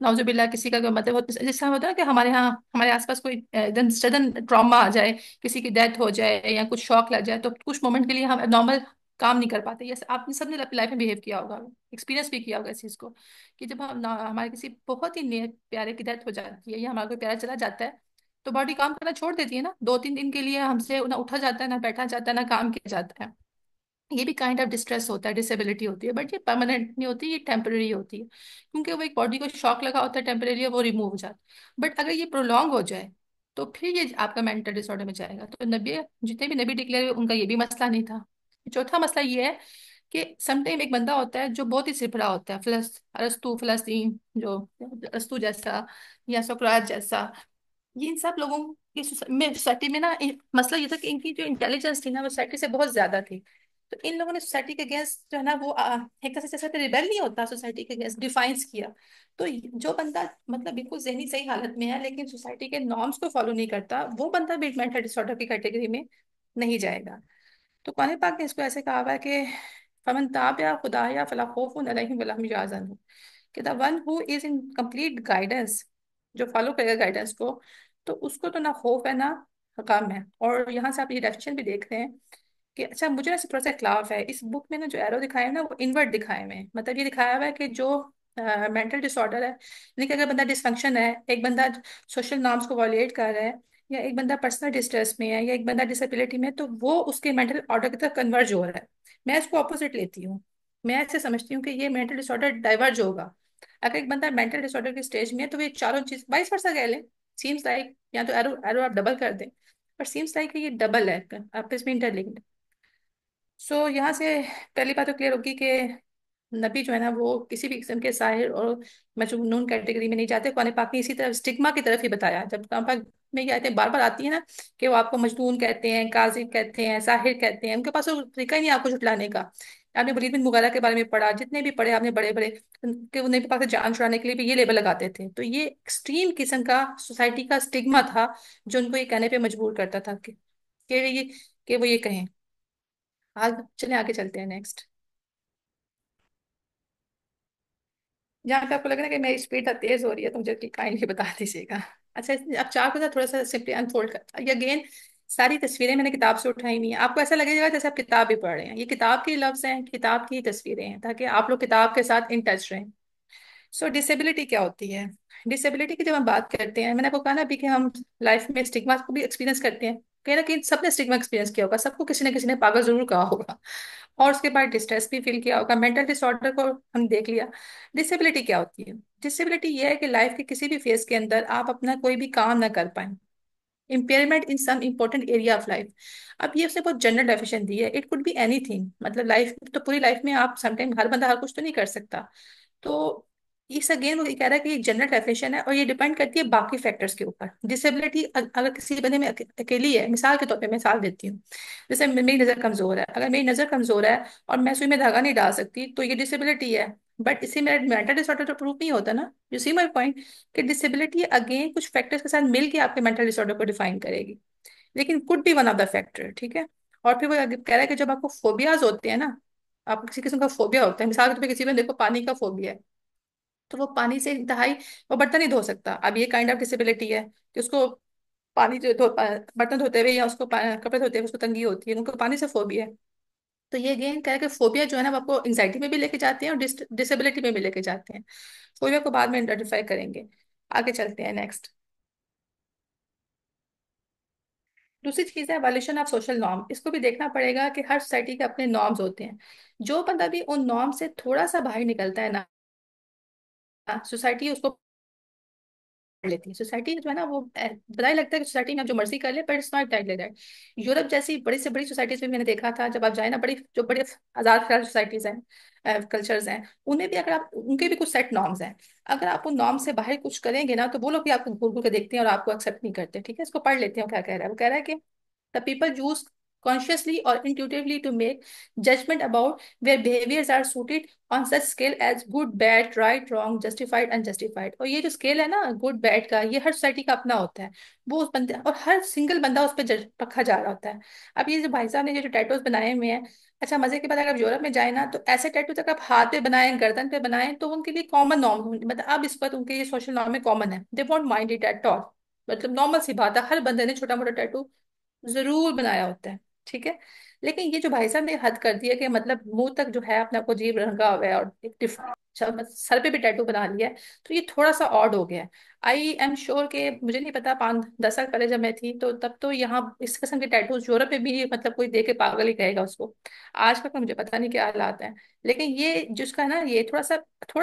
नाउजुबिल्ला किसी का कोई मतलब जैसा होता है कि हमारे यहाँ हमारे आसपास कोई एकदम सडन ट्रॉमा आ जाए, किसी की डेथ हो जाए या कुछ शॉक लग जाए, तो कुछ मोमेंट के लिए हम नॉर्मल काम नहीं कर पाते। ये आपने सबने अपनी लाइफ में बिहेव किया होगा, एक्सपीरियंस भी किया होगा इस चीज को, कि जब हमारे किसी बहुत ही प्यारे की डेथ हो जाती है या हमारा कोई प्यारा चला जाता है, तो बॉडी काम करना छोड़ देती है ना, 2-3 दिन के लिए हमसे ना उठा जाता है, ना बैठा जाता है, ना काम किया जाता है। ये भी काइंड ऑफ डिस्ट्रेस होता है, डिसेबिलिटी होती है, बट ये परमानेंट नहीं होती, ये टेम्पररी होती है, क्योंकि वो एक बॉडी को शॉक लगा होता है टेम्पररी, वो रिमूव हो जाता है। बट अगर ये प्रोलॉन्ग हो जाए तो फिर ये आपका मेंटल डिसऑर्डर में जाएगा। तो नबी जितने भी नबी डिक्लेयर हुए उनका ये भी मसला नहीं था। चौथा मसला ये है कि समटाइम एक बंदा होता है जो बहुत ही सिपड़ा होता है, अरस्तु फलस्तीन जो अरस्तु जैसा या सुकरात जैसा, ये इन सब लोगों की सोसाइटी में ना मसला ये था कि इनकी जो इंटेलिजेंस थी ना वो सोसाइटी से बहुत ज्यादा थी। तो इन लोगों ने सोसाइटी के अगेंस्ट जो है ना वो एक तरह से जैसे रिबेल नहीं होता, सोसाइटी के अगेंस्ट डिफाइंस किया। तो जो बंदा मतलब बिल्कुल जहनी सही हालत में है लेकिन सोसाइटी के नॉर्म्स को फॉलो नहीं करता, वो बंदा भी मेंटल डिसऑर्डर की कैटेगरी में नहीं जाएगा। तो कुरान पाक ने इसको ऐसे कहा हुआ है कि फमन ताबिया खुदाया फला खौफुन अलैहिम वला हुम यहज़नून, कि the one who is in complete guidance, जो फॉलो करेगा गाइडेंस को, तो उसको तो ना खौफ है ना गम है। और यहाँ से आप ये डेफिनेशन भी देख रहे हैं कि अच्छा, मुझे ना थोड़ा सा इख्लाफ है इस बुक में ना, जो एरो दिखाए हैं ना वो इनवर्ट दिखाए हुए हैं। मतलब ये दिखाया हुआ है कि जो मेंटल डिसऑर्डर है, यानी कि अगर बंदा डिसफंक्शन है, एक बंदा सोशल नॉर्म्स को वॉलेट कर रहा है, या एक बंदा पर्सनल डिस्ट्रेस में है, या एक बंदा डिसेबिलिटी में है, तो वो उसके मेंटल ऑर्डर की तरफ कन्वर्ज हो रहा है। मैं इसको अपोजिट लेती हूँ। मैं ऐसे समझती हूँ कि ये मेंटल डिसऑर्डर डाइवर्ज होगा। अगर एक बंदा मेंटल डिसऑर्डर की स्टेज में है तो ये चारों चीज वाइस वर्सा कह लें, सीम्स लाइक, या तो एरो एरो आप डबल कर दें, पर सीम्स लाइक ये डबल है, आपस में इंटरलिंक्ड। सो यहाँ से पहली बात तो क्लियर होगी कि नबी जो है ना वो किसी भी किस्म के साहिर और मजनून कैटेगरी में नहीं जाते। कुरान पाक ने इसी तरह स्टिग्मा की तरफ ही बताया। जब कुरान पाक में ये आयतें बार बार आती है ना, कि वो आपको मजनून कहते हैं, काजिब कहते हैं, साहिर कहते हैं, उनके पास वो तरीका ही नहीं आपको झुटलाने का। आपने वलीद बिन मुगीरा के बारे में पढ़ा, जितने भी पढ़े आपने बड़े बड़े, कि उन्हें भी पास जान छुड़ाने के लिए भी ये लेबल लगाते थे। तो ये एक्सट्रीम किस्म का सोसाइटी का स्टिग्मा था, जो उनको ये कहने पे मजबूर करता था कि ये कि वो ये कहें। आगे चले, आगे चलते हैं नेक्स्ट। जहाँ पे आपको लग रहा है कि मेरी स्पीड तेज हो रही है तो मुझे काइंडली बता दीजिएगा। अच्छा, अब चार को थोड़ा सा सिंपली अनफोल्ड कर, ये अगेन सारी तस्वीरें मैंने किताब से उठाई हुई हैं। आपको ऐसा लगेगा जैसे आप किताब भी पढ़ रहे हैं, ये किताब के लफ्ज हैं, किताब की तस्वीरें हैं, ताकि आप लोग किताब के साथ इन टच रहें। सो डिसेबिलिटी क्या होती है? डिसेबिलिटी की जब हम बात करते हैं, मैंने आपको कहा ना अभी कि हम लाइफ में स्टिग्मा को भी एक्सपीरियंस करते हैं। कहीं ना कहीं सबने स्टिग्मा एक्सपीरियंस किया होगा, सबको किसी ना किसी ने पागल जरूर कहा होगा, और उसके बाद डिस्ट्रेस भी फील किया होगा। मेंटल डिसऑर्डर को हम देख लिया। डिसेबिलिटी क्या होती है? डिसेबिलिटी यह है कि लाइफ के किसी भी फेज के अंदर आप अपना कोई भी काम ना कर पाए, impairment in some important area of life. अब ये उसने बहुत जनरल डेफिनेशन दी है, इट कुड बी एनीथिंग, मतलब लाइफ तो पूरी लाइफ में आप समटाइम हर बंदा हर कुछ तो नहीं कर सकता। तो इस अगेन वो ये कह रहा है कि ये जनरल डेफिनेशन है, और ये डिपेंड करती है बाकी फैक्टर्स के ऊपर। डिसेबिलिटी अगर किसी बंदे में अकेली है, मिसाल के तौर पे मिसाल देती हूँ, जैसे मेरी नज़र कमजोर है, अगर मेरी नज़र कमजोर है और मैं सुई में धागा नहीं डाल सकती, तो ये डिसेबिलिटी है। बट इसी में मेंटल डिसऑर्डर तो प्रूफ नहीं होता ना। यू सी माई पॉइंट, कि डिसेबिलिटी अगेन कुछ फैक्टर्स के साथ मिलके आपके मेंटल डिसऑर्डर को डिफाइन करेगी, लेकिन could be one of the factor, ठीक है। और फिर वो आगे कह रहा है कि जब आपको फोबियाज होते हैं ना, आपको किसी किस्म का फोबिया होता है, मिसाल के तौर पे किसी में देखो पानी का फोबिया है, तो वो पानी से इंतहाई, वो बर्तन नहीं धो सकता। अब ये काइंड ऑफ डिसेबिलिटी है कि उसको पानी जो बर्तन धोते हुए या उसको कपड़े धोते हुए उसको तंगी होती है, उनको पानी से फोबिया है। तो ये अगेन कह रहा है कि फोबिया जो है ना, वो आपको एंग्जाइटी में भी लेके जाते हैं और डिसेबिलिटी में भी लेके जाते हैं। फोबिया को बाद में आइडेंटिफाई करेंगे। आगे चलते हैं नेक्स्ट। दूसरी चीज है वायलेशन ऑफ सोशल नॉर्म। इसको भी देखना पड़ेगा कि हर सोसाइटी के अपने नॉर्म्स होते हैं। जो बंदा भी उन नॉर्म से थोड़ा सा बाहर निकलता है ना, सोसाइटी उसको लेती है। सोसाइटी जो है ना, वो पता ही लगता है कि सोसाइटी में आप जो मर्जी कर ले, but it's not that like that. Europe जैसी बड़ी से बड़ी सोसाइटीज में मैंने देखा था, जब आप जाए ना, बड़ी जो बड़ी आजाद ख्याल सोसाइटीज हैं, कल्चर्स हैं, उन्हें भी अगर आप, उनके भी कुछ सेट नॉर्म्स हैं। अगर आप उन नॉर्म से बाहर कुछ करेंगे ना, तो वो लोग भी आपको घूर घूर के देखते हैं और आपको एक्सेप्ट नहीं करते। ठीक है, इसको पढ़ लेते हैं क्या कह रहा है। वो कह रहा है कि the people use consciously or intuitively to make judgment about where behaviors are suited on such scale as good, bad, right, wrong, justified, unjustified। और ये जो स्केल है ना गुड बैड का, ये हर सोसाइटी का अपना होता है। वो उस बंदे और हर सिंगल बंदा उस पर जज रखा जा रहा होता है। अब ये जो भाई साहब ने जो टैटूज बनाए हुए हैं, अच्छा मजे की बात, अगर आप यूरोप में जाए ना, तो ऐसे टैटू तक आप हाथ पे बनाए, गर्दन पे बनाए, तो उनके लिए कॉमन नॉर्म, मतलब अब इस वक्त उनके ये सोशल नॉर्म में कॉमन है, they won't mind it at all. मतलब नॉर्मल सी बात है, हर बंदे ने छोटा मोटा टैटू जरूर बनाया होता है। ठीक है। लेकिन ये जो भाई साहब ने हद कर दी है कि मतलब मुंह तक जो है अपने आप को अजीब रंगा हुआ है और एक सर पे भी टैटू बना लिया है, तो ये थोड़ा सा ऑड हो गया है। आई एम श्योर के मुझे नहीं पता, 5-10 साल पहले जब मैं थी, तो तब तो यहाँ इस किस्म के टैटूज यूरोप में भी मतलब कोई देख के पागल ही कहेगा उसको। आज का मुझे पता नहीं क्या हालात है। लेकिन ये जिसका है ना, ये थोड़ा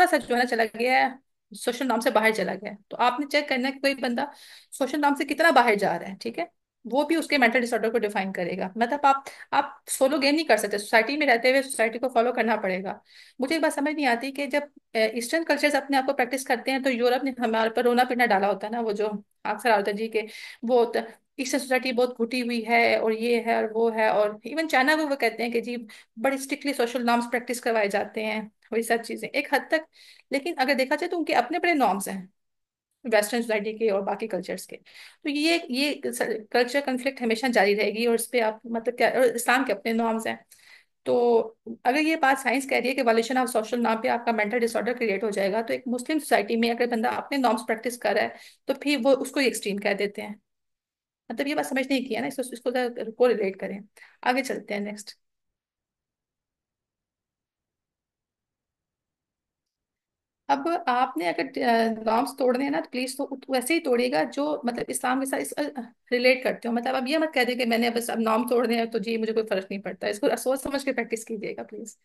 सा जो है ना चला गया है, सोशल नॉर्म से बाहर चला गया है। तो आपने चेक करना है कि कोई बंदा सोशल नॉर्म से कितना बाहर जा रहा है। ठीक है, वो भी उसके मेंटल डिसऑर्डर को डिफाइन करेगा। मतलब आप सोलो गेम नहीं कर सकते, सोसाइटी में रहते हुए सोसाइटी को फॉलो करना पड़ेगा। मुझे एक बात समझ नहीं आती कि जब ईस्टर्न कल्चर्स अपने आप को प्रैक्टिस करते हैं, तो यूरोप ने हमारे पर रोना पीना डाला होता है ना, वो जो अक्सर आता है जी के वो ईस्टर्न सोसाइटी बहुत घुटी हुई है और ये है और वो है, और इवन चाइना को वो कहते हैं कि जी बड़ी स्ट्रिक्टली सोशल नॉर्म्स प्रैक्टिस करवाए जाते हैं, वही सब चीजें एक हद तक। लेकिन अगर देखा जाए तो उनके अपने अपने नॉर्म्स हैं, वेस्टर्न सोसाइटी के और बाकी कल्चर्स के। तो ये कल्चर कन्फ्लिक्ट हमेशा जारी रहेगी, और इस पे आप मतलब क्या, और इस्लाम के अपने नॉर्म्स हैं। तो अगर ये बात साइंस कह रही है कि वायलेशन ऑफ सोशल नॉर्म पे आपका मेंटल डिसऑर्डर क्रिएट हो जाएगा, तो एक मुस्लिम सोसाइटी में अगर बंदा अपने नॉर्म्स प्रैक्टिस कर रहा है, तो फिर वो उसको एक्सट्रीम कह देते हैं। मतलब ये बात समझ नहीं की है ना, इसको को रिलेट करें। आगे चलते हैं नेक्स्ट। अब आपने अगर नॉर्म्स तोड़ने हैं ना, तो प्लीज तो वैसे ही तोड़िएगा जो मतलब इस्लाम के साथ रिलेट करते हो। मतलब अब ये मत कह दिए कि मैंने बस अब नॉर्म तोड़ने हैं तो जी मुझे कोई फर्क नहीं पड़ता। इसको सोच समझ के प्रैक्टिस कीजिएगा प्लीज।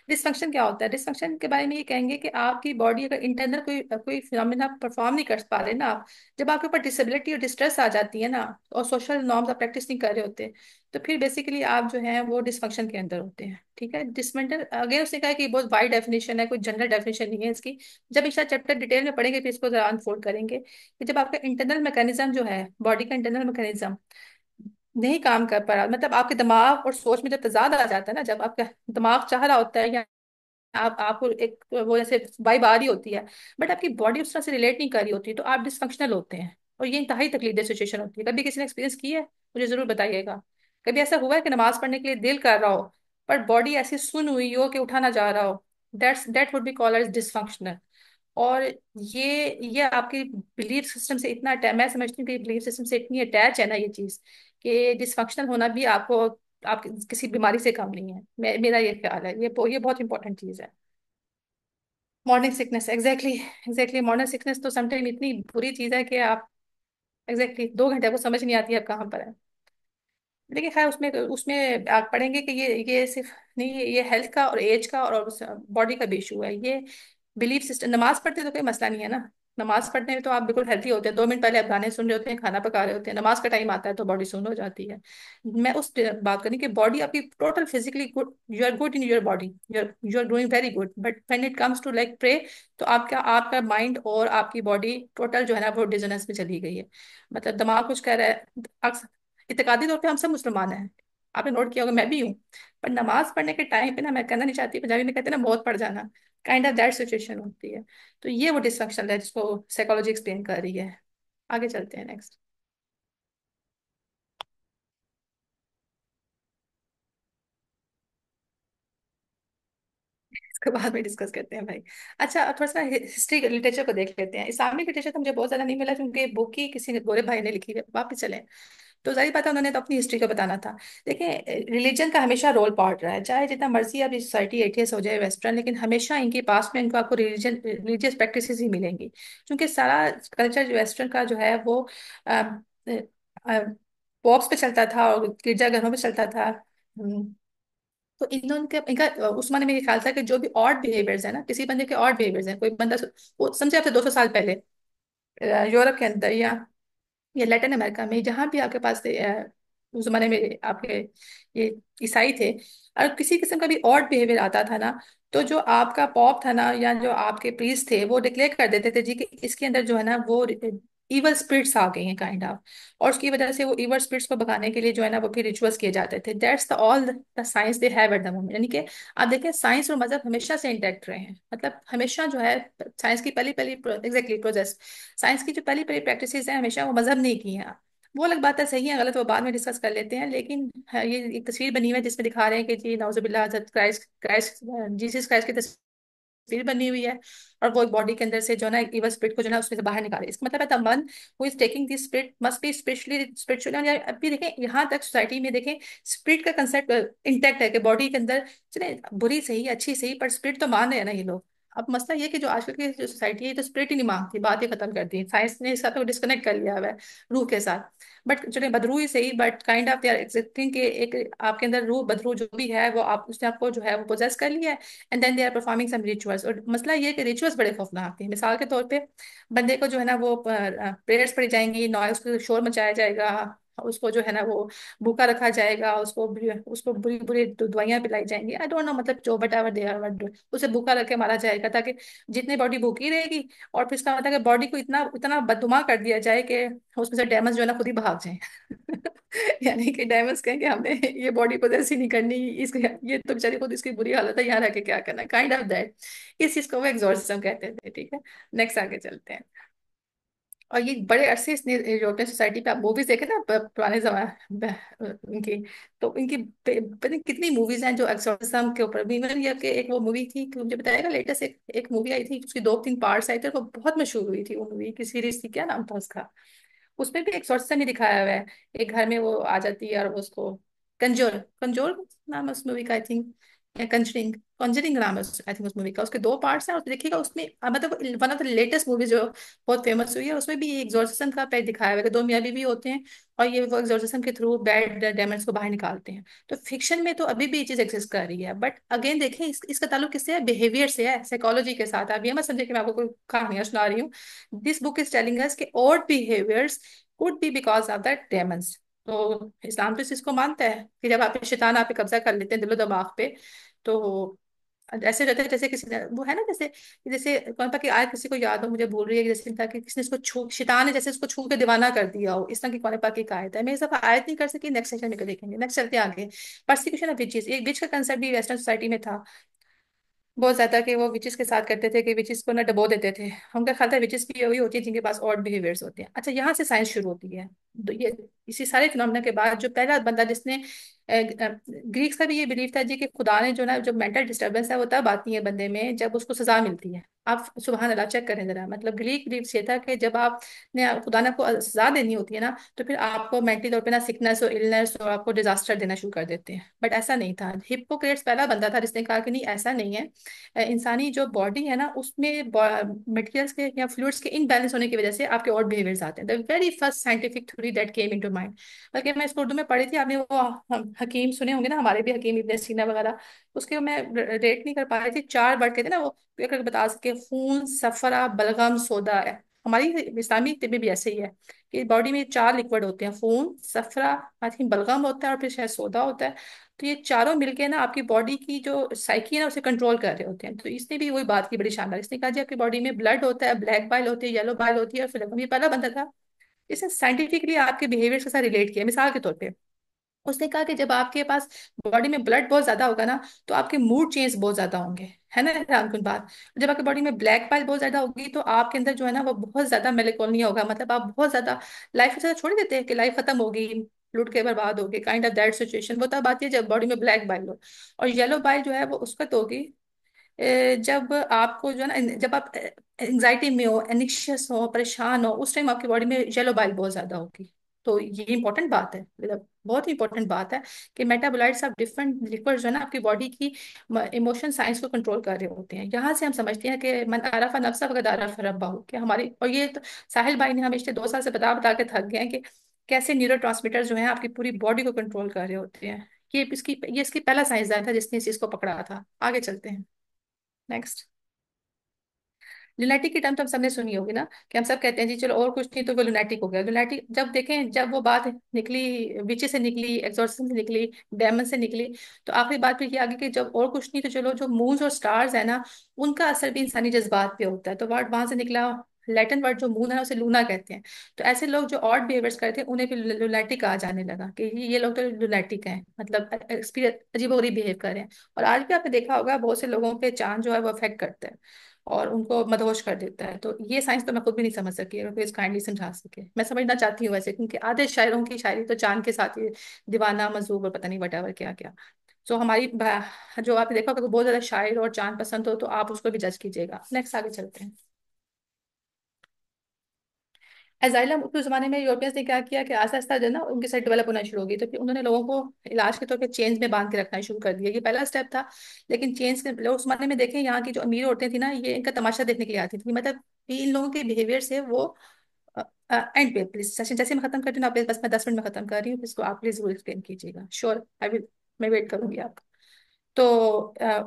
डिस्फंक्शन क्या होता है? डिस्फंक्शन के बारे में ये कहेंगे कि आपकी बॉडी अगर इंटरनल कोई फिनोमिना परफॉर्म नहीं कर पा रहे ना आप, जब आपके ऊपर डिसेबिलिटी और डिस्ट्रेस आ जाती है ना, और सोशल नॉर्म्स आप प्रैक्टिस नहीं कर रहे होते, तो फिर बेसिकली आप जो है वो डिसफंक्शन के अंदर होते हैं। ठीक है, डिसमेंटल अगेन उसने कहा कि बहुत वाइड डेफिनेशन है, कोई जनरल डेफिनेशन नहीं है इसकी। जब इसका चैप्टर डिटेल में पढ़ेंगे फिर इसको जरा अनफोल्ड करेंगे कि जब आपका इंटरनल मैकेनिज्म जो है, बॉडी का इंटरनल मैकेनिज्म नहीं काम कर पा रहा, मतलब आपके दिमाग और सोच में जब तजाद आ जाता है ना, जब आपका दिमाग चाह रहा होता है या आप आपको एक वो जैसे वाइब आ रही होती है, बट आपकी बॉडी उस तरह से रिलेट नहीं कर रही होती, तो आप डिसफंक्शनल होते हैं। और ये इंतहाई तकलीफदेह सिचुएशन होती है। कभी किसी ने एक्सपीरियंस की है? मुझे जरूर बताइएगा। कभी ऐसा हुआ है कि नमाज पढ़ने के लिए दिल कर रहा हो पर बॉडी ऐसी सुन हुई हो कि उठा ना जा रहा हो? That would be called as dysfunctional. और ये आपकी बिलीफ सिस्टम से इतना मैं समझती हूँ कि बिलीफ सिस्टम से इतनी अटैच है ना ये चीज, कि डिसफंक्शनल होना भी आपको आप किसी बीमारी से कम नहीं है। मेरा ये ख्याल है, ये बहुत इंपॉर्टेंट चीज है। Morning sickness, exactly exactly. Morning sickness तो समटाइम इतनी बुरी चीज है कि आप एग्जैक्टली 2 घंटे को समझ नहीं आती है आप कहाँ पर है। लेकिन खैर उसमें उसमें आप पढ़ेंगे कि ये सिर्फ नहीं, ये हेल्थ का और एज का और बॉडी का भी इशू है। ये बिलीफ सिस्टम, नमाज पढ़ते तो कोई मसला नहीं है ना। नमाज पढ़ने में तो आप बिल्कुल हेल्थी होते हैं, 2 मिनट पहले आप गाने सुन रहे होते हैं, खाना पका रहे होते हैं, नमाज का टाइम आता है तो बॉडी सुन हो जाती है। मैं उस बात करी कि बॉडी आपकी total physically good, you are good in your body, you are doing very good, but when it comes to like pray, तो आपका आपका माइंड और आपकी बॉडी टोटल जो है ना वो डिजोनेंस में चली गई है। मतलब दिमाग कुछ कह रहा है। इत्तेकादी तौर पे हम सब मुसलमान हैं, आपने नोट किया होगा, मैं भी हूँ। पर नमाज पढ़ने के टाइम पे ना, मैं कहना नहीं चाहती, पंजाबी में कहते हैं ना मौत पड़ जाना, काइंड ऑफ दैट सिचुएशन होती है। तो ये वो डिस्फंक्शन है जिसको साइकोलॉजी एक्सप्लेन कर रही है। आगे चलते हैं नेक्स्ट। इसके बाद में डिस्कस करते हैं भाई। अच्छा, अब थोड़ा सा हिस्ट्री लिटरेचर को देख लेते हैं। इस्लामिक लिटरेचर तो मुझे बहुत ज्यादा नहीं मिला क्योंकि बुक ही किसी गोरे भाई ने लिखी है, वापस चले। तो जाहिर बात है उन्होंने तो अपनी हिस्ट्री का बताना था। देखिए, रिलीजन का हमेशा रोल पार्ट रहा है, चाहे जितना मर्जी अब सोसाइटी एथियस हो जाए वेस्टर्न, लेकिन हमेशा इनके पास में इनको आपको रिलीजियस प्रैक्टिसेस ही मिलेंगी। क्योंकि सारा कल्चर जो वेस्टर्न का जो है वो पॉप्स पे चलता था और गिरजाघरों में चलता था। तो इन्होंने इनका उस जमाने में ये ख्याल था कि जो भी ऑड बिहेवियर्स है ना, किसी बंदे के ऑड बिहेवियर्स हैं, कोई बंदा वो समझे आपसे 200 साल पहले यूरोप के अंदर या लैटिन अमेरिका में, जहाँ भी आपके पास उस जमाने में आपके ये ईसाई थे, और किसी किस्म का भी ऑड बिहेवियर आता था ना, तो जो आपका पॉप था ना या जो आपके प्रीस्ट थे वो डिक्लेयर कर देते थे जी कि इसके अंदर जो है ना वो इवल स्पिरिट्स आ गई हैं काइंड ऑफ। और उसकी वजह से वो इवल स्पिरिट्स को भगाने के लिए जो है ना वो फिर रिचुअल्स किए जाते थे। That's the all the science they have at the moment. यानी कि आप देखें, साइंस और मजहब हमेशा से इंटैक्ट रहे हैं। मतलब हमेशा जो है साइंस की पहली पहली एग्जैक्टली प्रोसेस, साइंस की जो पहली पहली प्रैक्टिसेस हैं हमेशा वो मजहब ने की हैं। वो अलग बात है, सही है गलत वो बाद में डिस्कस कर लेते हैं, लेकिन हाँ, ये एक तस्वीर बनी हुई है जिसमें दिखा रहे हैं कि जी नाउजुबिल्लाह हज़रत क्राइस्ट क्राइस्ट जीसस क्राइस्ट की तस्वीर बनी हुई है। और वो एक बॉडी के अंदर से जो है ना इवल स्पिरिट को जो है ना उसमें से बाहर निकाले। इसका मतलब है the one who is taking this spirit must be spiritually spiritual. अभी देखें यहाँ तक सोसाइटी में देखें, स्पिरिट का कंसेप्ट इंटैक्ट है कि बॉडी के अंदर चले बुरी सही अच्छी सही पर स्पिरिट तो मान रहे हैं ना ये लोग। अब मसला ये है कि जो आजकल की जो सोसाइटी है तो स्पिरिट ही नहीं मांगती, बात ही खत्म कर दी, साइंस ने इसका तो डिस्कनेक्ट कर लिया हुआ है रूह के साथ। बट चले बदरू ही सही, but kind of they are accepting के एक आपके अंदर रूह बदरू जो भी है वो आप उसने आपको जो है वो पोजेस कर लिया है। And then they are performing some rituals. और मसला ये है कि रिचुअल्स बड़े खौफनाक हैं। मिसाल के तौर पे बंदे को जो है ना वो प्रेयर्स पढ़ी जाएंगी, नॉइस उसको शोर मचाया जाएगा, उसको जो है ना वो भूखा रखा जाएगा, उसको बुरी बुरी दवाइयां पिलाई जाएंगी, आई डोंट नो, मतलब जो बट एवर दे आर, उसे भूखा रख के मारा जाएगा ताकि जितनी बॉडी भूखी रहेगी। और फिर इसका मतलब कि बॉडी को इतना इतना बददुमा कर दिया जाए कि उसमें से डेमस जो है ना खुद ही भाग जाए। यानी कि डेमस कहेंगे हमने ये बॉडी को ऐसी नहीं करनी, इसके ये तो बेचारी खुद इसकी बुरी हालत है, यहाँ रह के क्या करना, काइंड ऑफ दैट। इस चीज को वो एग्जॉर्सिज्म कहते थे। ठीक है, नेक्स्ट आगे चलते हैं। और ये बड़े अरसे इसने यूरोपियन सोसाइटी पे आप मूवीज देखे ना पुराने जमाने इनकी, तो इनकी पता नहीं कितनी मूवीज हैं जो एक्सोर्सिज्म के ऊपर भी। इवन ये कि एक वो मूवी थी कि मुझे बताएगा लेटेस्ट, एक मूवी आई थी उसकी 2-3 पार्ट्स आए थे, वो बहुत मशहूर हुई थी। वो मूवी की सीरीज थी, क्या नाम था उसका? उसमें भी एक्सोर्सिज्म ही दिखाया हुआ है। एक घर में वो आ जाती है और वो उसको कंजोर कंजोर नाम है उस मूवी का आई थिंक, या कंजरिंग कंजरिंग नाम है आई थिंक उस मूवी का। उसके 2 पार्ट्स हैं और देखिएगा उसमें मतलब one of the latest movies जो बहुत फेमस हुई है, उसमें भी एग्जॉर्सिज्म का पेज दिखाया हुआ है कि दो मियाँ बीवी होते हैं और ये वो एग्जॉर्सिज्म के थ्रू बैड डेमंस को बाहर निकालते हैं। तो फिक्शन में तो अभी भी ये चीज एग्जिस्ट कर रही है, बट अगेन देखें इसका ताल्लुक किससे है? बिहेवियर से है, साइकोलॉजी के साथ। आप ये मत समझे कि मैं आपको कोई कहानियां सुना रही हूँ। This book is telling us कि odd behaviors could be because of the demons। तो इस्लाम तो इस चीज को मानता है कि जब आप शैतान आप पे कब्जा कर लेते हैं दिलो दिमाग पे, तो ऐसे रहते हैं जैसे किसी ने, वो है ना, जैसे जैसे कौन सा कि आयत किसी को याद हो, मुझे भूल रही है, कि जैसे था कि किसने इसको छू, शैतान ने जैसे इसको छू के दीवाना कर दिया हो, इस तरह की कौन पाक की आयत है। मैं इस दफा आयत नहीं कर सकी, नेक्स्ट सेशन में देखेंगे। नेक्स्ट चलते हैं आगे। परसिक्यूशन ऑफ विचेस, एक विच का कंसेप्ट भी वेस्टर्न सोसाइटी में था बहुत ज्यादा, कि वो विचेस के साथ करते थे कि विचेस को ना डबो देते थे। उनका ख्याल था विचेस भी वही होती है जिनके पास ऑड बिहेवियर्स होते हैं। अच्छा, यहाँ से साइंस शुरू होती है। तो ये इसी सारे फिनोमेना के बाद जो पहला बंदा जिसने, ग्रीक्स का भी ये बिलीव था जी कि खुदा ने जो ना, जो मेंटल डिस्टर्बेंस है वो तब आती है बंदे में जब उसको सजा मिलती है। आप सुबहान अल्लाह चेक करें जरा, मतलब ग्रीक बिलीव ये था कि जब आप ने खुदा ने आपको सजा देनी होती है ना, तो फिर आपको मेंटली तौर पे ना सिकनेस और इलनेस और आपको डिजास्टर देना शुरू कर देते हैं। बट ऐसा नहीं था। हिप्पोक्रेट्स पहला बंदा था जिसने कहा कि नहीं ऐसा नहीं है। इंसानी जो बॉडी है ना उसमें मटेरियल्स के या फ्लूइड्स के इनबैलेंस होने की वजह से आपके और बिहेवियर्स आते हैं। The very first scientific theory that came into mind. बल्कि मैं इसको उर्दू में पढ़ी थी, आपने वो हकीम सुने होंगे ना, हमारे भी हकीम इब्न सीना वगैरह। उसके मैं रेट नहीं कर पा रही थी, 4 वर्ड कहते हैं ना वो, अगर बता सके, खून, सफरा, बलगम, सोदा है। हमारी इस्लामी तिब भी ऐसे ही है कि बॉडी में 4 लिक्विड होते हैं, खून, सफरा, आई थिंक बलगम होता है, और फिर शायद सोदा होता है। तो ये चारों मिलके ना आपकी बॉडी की जो साइकी है ना उसे कंट्रोल कर रहे होते हैं। तो इसने भी वही बात की बड़ी शानदार, इसने कहा जी आपकी बॉडी में ब्लड होता है, ब्लैक बाइल होती है, येलो बाइल होती है, और फिर ये पहला बंदा था इसने साइंटिफिकली आपके बिहेवियर के साथ रिलेट किया। मिसाल के तौर पे उसने कहा कि जब आपके पास बॉडी में ब्लड बहुत ज्यादा होगा ना, तो आपके मूड चेंज बहुत ज्यादा होंगे, है ना हैरानकुन बात। जब आपकी बॉडी में ब्लैक पाइल बहुत ज्यादा होगी तो आपके अंदर जो है ना वो बहुत ज्यादा मेलेकोनिया होगा, मतलब आप बहुत ज्यादा लाइफ से छोड़ देते हैं कि लाइफ खत्म होगी, लुट के बर्बाद होगी, काइंड ऑफ दैट सिचुएशन। वो तब आती है जब बॉडी में ब्लैक बाइल हो। और येलो बाइल जो है वो उस वक्त होगी जब आपको जो है ना, जब आप एंजाइटी में हो, एनिक्शियस हो, परेशान हो, उस टाइम आपकी बॉडी में येलो बाइल बहुत ज्यादा होगी। तो ये इंपॉर्टेंट बात है, मतलब बहुत ही इंपॉर्टेंट बात है कि मेटाबोलाइट्स ऑफ डिफरेंट लिक्विड जो है ना आपकी बॉडी की इमोशन साइंस को कंट्रोल कर रहे होते हैं। यहाँ से हम समझते हैं कि मन आरफ नफ्सा फकद आरफ रब्बहू, कि हमारी, और ये तो साहिल भाई ने हमें पिछले 2 साल से बता बता के थक गए हैं कि कैसे न्यूरो जो है आपकी पूरी बॉडी को कंट्रोल कर रहे होते हैं। ये इसकी पहला साइंसदान था जिसने इस चीज को पकड़ा था। आगे चलते हैं। नेक्स्ट। लुनेटिक की टर्म तो हम सबने सुनी होगी ना, कि हम सब कहते हैं जी चलो और कुछ नहीं तो वो लुनेटिक हो गया। लुनेटिक जब देखें, जब वो बात निकली, विचे से निकली, एग्जॉर्सिज्म से निकली, डेमन से निकली, तो आखिरी बात फिर ये आ गई कि जब और कुछ नहीं तो चलो जो मून्स और स्टार्स है ना, उनका असर भी इंसानी जज्बात पे होता है। तो वर्ड वहां से निकला, लैटिन वर्ड जो मून है उसे लूना कहते हैं। तो ऐसे लोग जो ऑड बिहेवियर्स करते हैं उन्हें फिर लुनेटिक कहा जाने लगा कि ये लोग तो लुनेटिक हैं, मतलब एक्सपीरियंस अजीबोगरीब बिहेव कर रहे हैं। और आज भी आपने देखा होगा बहुत से लोगों पे चांद जो है वो अफेक्ट करता है और उनको मदहोश कर देता है। तो ये साइंस तो मैं खुद भी नहीं समझ सकी, अगर कोई इस काइंडली समझा सके। मैं समझना चाहती हूँ वैसे, क्योंकि आधे शायरों की शायरी तो चांद के साथ ही दीवाना, मजबूर और पता नहीं वटावर क्या क्या। तो हमारी जो आपने देखा होगा बहुत ज्यादा शायर और चांद पसंद हो तो आप उसको भी जज कीजिएगा। नेक्स्ट आगे चलते हैं। एजाइलम उस जमाने में यूरोपियंस ने क्या किया कि आस्ता आस्ता जो है ना उनकी साइड डेवलप होना शुरू होगी, तो फिर उन्होंने लोगों को इलाज के तौर पे चेन्स में बांध के रखना शुरू कर दिया। ये पहला स्टेप था। लेकिन चेन्स के लोग उस जमाने में देखें, यहाँ की जो अमीर औरतें थी ना ये इनका तमाशा देखने के लिए आती थी, मतलब कि इन लोगों के बिहेवियर से वो। एंड पे प्लीज सेशन जैसे मैं खत्म करती हूँ ना, आप बस मैं 10 मिनट में खत्म कर रही हूँ, इसको आप प्लीज जरूर एक्सप्लेन कीजिएगा। श्योर, आई विल, मैं वेट करूंगी आपका। तो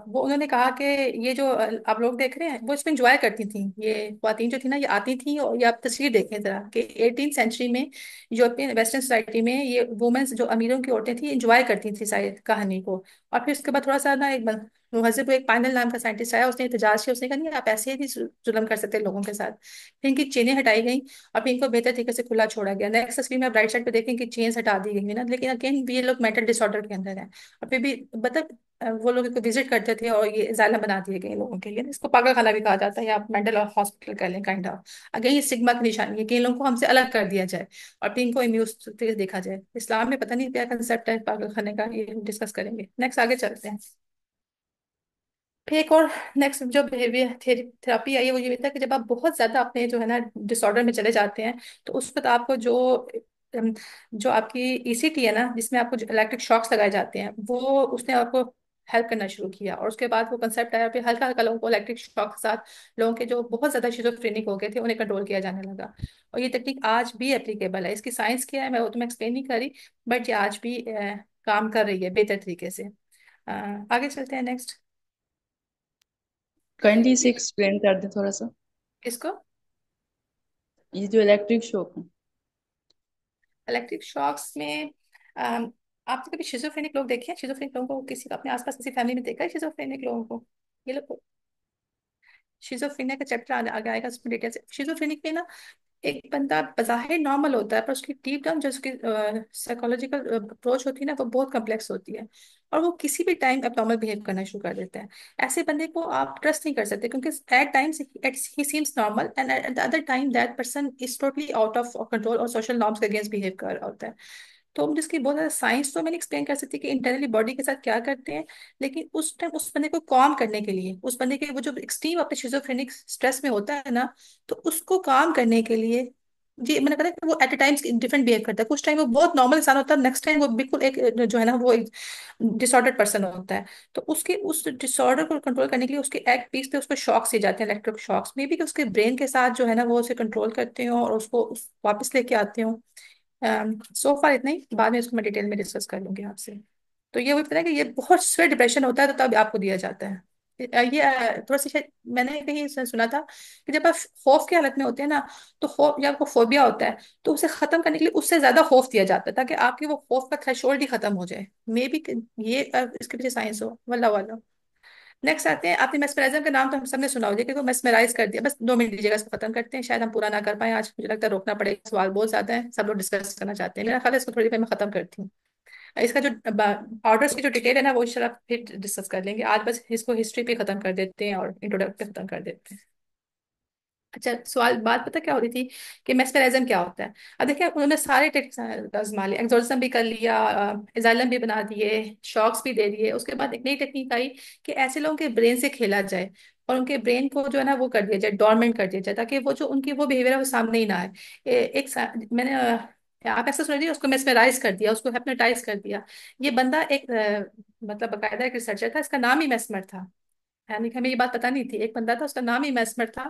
वो उन्होंने कहा कि ये जो आप लोग देख रहे हैं वो इसमें इंजॉय करती थी, ये ख्वातीन जो थी ना ये आती थी। और ये आप तस्वीर देखें जरा कि 18th सेंचुरी में यूरोपियन वेस्टर्न सोसाइटी में ये वुमेन्स जो अमीरों की औरतें थी इंजॉय करती थी शायद कहानी को। और फिर उसके बाद थोड़ा सा ना एक मुहजिब एक पाइनल नाम का साइंटिस्ट आया, उसने एहतजाज किया, उसने कहा नहीं आप ऐसे ही नहीं जुल्म कर सकते लोगों के साथ। फिर इनकी चेनें हटाई गई और फिर इनको बेहतर तरीके से खुला छोड़ा गया। नेक्स्ट तस्वीर में आप राइट साइड पे देखें कि चेन्स हटा दी गई है ना, लेकिन अगेन ये लोग मेंटल डिसऑर्डर के अंदर है। और फिर भी मतलब वो लोग इसको विजिट करते थे और ये जालिम बना दिए गए लोगों के लिए। इसको पागल खाना भी कहा जाता है या आप मेंटल हॉस्पिटल कह लें, काइंड ऑफ। अगेन ये सिग्मा की निशानी है कि इन लोगों को हमसे अलग कर दिया जाए और फिर इनको इम्यूज देखा जाए। इस्लाम में पता नहीं क्या कंसेप्ट है पागल खाने का, ये डिस्कस करेंगे। नेक्स्ट आगे चलते हैं। फिर एक और नेक्स्ट जो बिहेवियर थेरेपी आई है वो ये था कि जब आप बहुत ज्यादा अपने जो है ना डिसऑर्डर में चले जाते हैं, तो उस वक्त आपको अम, जो आपकी ईसीटी है ना जिसमें आपको जो इलेक्ट्रिक शॉक्स लगाए जाते हैं वो उसने आपको हेल्प करना शुरू किया। और उसके बाद वो कंसेप्ट आया, फिर हल्का हल्का लोगों को इलेक्ट्रिक शॉक के साथ लोगों के जो बहुत ज्यादा शिजोफ्रेनिक हो गए थे उन्हें कंट्रोल किया जाने लगा। और ये टेक्निक आज भी एप्लीकेबल है। इसकी साइंस क्या है मैं वो तो मैं एक्सप्लेन नहीं करी, बट ये आज भी काम कर रही है बेहतर तरीके से। आगे चलते हैं। नेक्स्ट। काइंडली इसे एक्सप्लेन कर दे थोड़ा सा। किसको? ये जो इलेक्ट्रिक शॉक है। इलेक्ट्रिक शॉक्स में आपने कभी शिजोफ्रेनिक लोग देखे हैं? शिजोफ्रेनिक लोगों को किसी अपने आसपास किसी फैमिली में देखा है शिजोफ्रेनिक लोगों को? ये लोग शिजोफ्रेनिया का चैप्टर आगे आएगा, उसमें डिटेल से। शिजोफ्रेनिक में ना एक बंदा बज़ाहिर नॉर्मल होता है, पर उसकी डीप डाउन जो उसकी साइकोलॉजिकल अप्रोच होती है ना, वो बहुत कम्प्लेक्स होती है। और वो किसी भी टाइम एब्नॉर्मल बिहेव करना शुरू कर देता है। ऐसे बंदे को आप ट्रस्ट नहीं कर सकते, क्योंकि at times he seems normal and at the other time that person is totally out of control और सोशल नॉर्म्स के अगेंस्ट बिहेव कर रहा होता है। तो हम जिसकी बहुत ज्यादा साइंस तो मैंने एक्सप्लेन कर सकती कि इंटरनली बॉडी के साथ क्या करते हैं, लेकिन उस टाइम उस बंदे को काम करने के लिए, उस बंदे के वो जो एक्सट्रीम अपने शिजोफ्रेनिक स्ट्रेस में होता है ना, तो उसको काम करने के लिए जी मैंने कहा कि वो एट ए टाइम्स डिफरेंट बिहेव करता है। कुछ टाइम वो बहुत नॉर्मल इंसान होता है, नेक्स्ट टाइम वो बिल्कुल एक जो है ना वो एक डिसऑर्डर्ड पर्सन होता है। तो उसके उस डिसऑर्डर को कंट्रोल करने के लिए उसके एक पीस पे उसको शॉक्स दिए जाते हैं, इलेक्ट्रिक शॉक्स, मे बी कि उसके ब्रेन के साथ जो है ना वो उसे कंट्रोल करते हो और उसको वापस लेके आते हो। सो फार इतना ही, बाद में इसको मैं डिटेल में डिस्कस कर लूंगी आपसे। तो ये वही पता है कि ये बहुत स्वेट डिप्रेशन होता है, तो तब आपको दिया जाता है। थोड़ा सा शायद मैंने कहीं सुना था कि जब आप खौफ की हालत में होते हैं ना, तो खौफ या आपको फोबिया होता है, तो उसे खत्म करने के लिए उससे ज्यादा खौफ दिया जाता है, ताकि आपकी वो खौफ का थ्रेशोल्ड ही खत्म हो जाए। मे बी ये इसके पीछे साइंस हो, वल्ला वाला। नेक्स्ट आते हैं, आपने मेस्मराइज्म का नाम तो हम सबने सुना होगा कि वो मेस्मराइज कर दिया। बस 2 मिनट दीजिएगा, इसको खत्म करते हैं, शायद हम पूरा ना कर पाए आज, मुझे लगता है रोकना पड़ेगा, सवाल बहुत ज्यादा है, सब लोग डिस्कस करना चाहते हैं। मेरा ख्याल है इसको थोड़ी देर में खत्म करती हूँ। इसका जो ऑर्डर्स की जो डिटेल है ना, वो इंशाल्लाह फिर डिस्कस कर लेंगे। आज बस इसको हिस्ट्री पे खत्म कर देते हैं और इंट्रोडक्ट पे खत्म कर देते हैं। अच्छा, सवाल बात पता क्या हो रही थी कि मेस्मराइज्म क्या होता है? अब देखिए, उन्होंने सारे टेक्निक्स आजमा लिए, एक्सोर्सिज्म भी कर लिया, एजाइलम भी बना दिए, शॉक्स भी दे दिए। उसके बाद एक नई टेक्निक आई कि ऐसे लोगों के ब्रेन से खेला जाए और उनके ब्रेन को जो है ना वो कर दिया जाए, डोरमेंट कर दिया जाए, ताकि वो जो उनकी वो बिहेवियर है वो सामने ही ना आए। मैंने आप ऐसा सुन लीजिए, उसको मेस्मराइज कर दिया, उसको हिप्नोटाइज कर दिया। ये बंदा एक मतलब बकायदा एक रिसर्चर था, इसका नाम ही मेस्मर था। यानी कि हमें ये बात पता नहीं थी। एक बंदा था, उसका नाम ही मैस्मर था।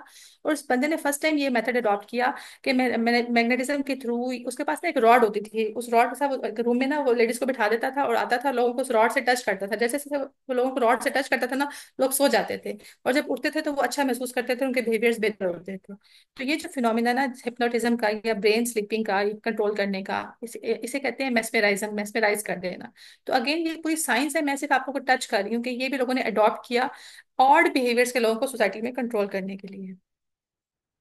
और उस बंदे ने फर्स्ट टाइम ये मेथड अडॉप्ट किया कि मैंने मैग्नेटिज्म के थ्रू, उसके पास ना एक रॉड होती थी, उस रॉड के साथ वो रूम में ना वो लेडीज को बिठा देता था और आता था, लोगों को उस रॉड से टच करता था। जैसे जैसे वो लोगों को रॉड से टच करता था ना, लोग सो जाते थे, और जब उठते थे तो वो अच्छा महसूस करते थे, उनके बिहेवियर्स बेहतर होते थे। तो ये जो फिनोमिना ना हिप्नोटिज्म का या ब्रेन स्लीपिंग का कंट्रोल करने का, इसे कहते हैं मेस्मेराइज्म, मेस्मेराइज कर देना। तो अगेन ये पूरी साइंस है, मैं सिर्फ आप लोगों को टच कर रही हूँ कि ये भी लोगों ने अडॉप्ट किया ऑड बिहेवियर्स के लोगों को सोसाइटी में कंट्रोल करने के लिए।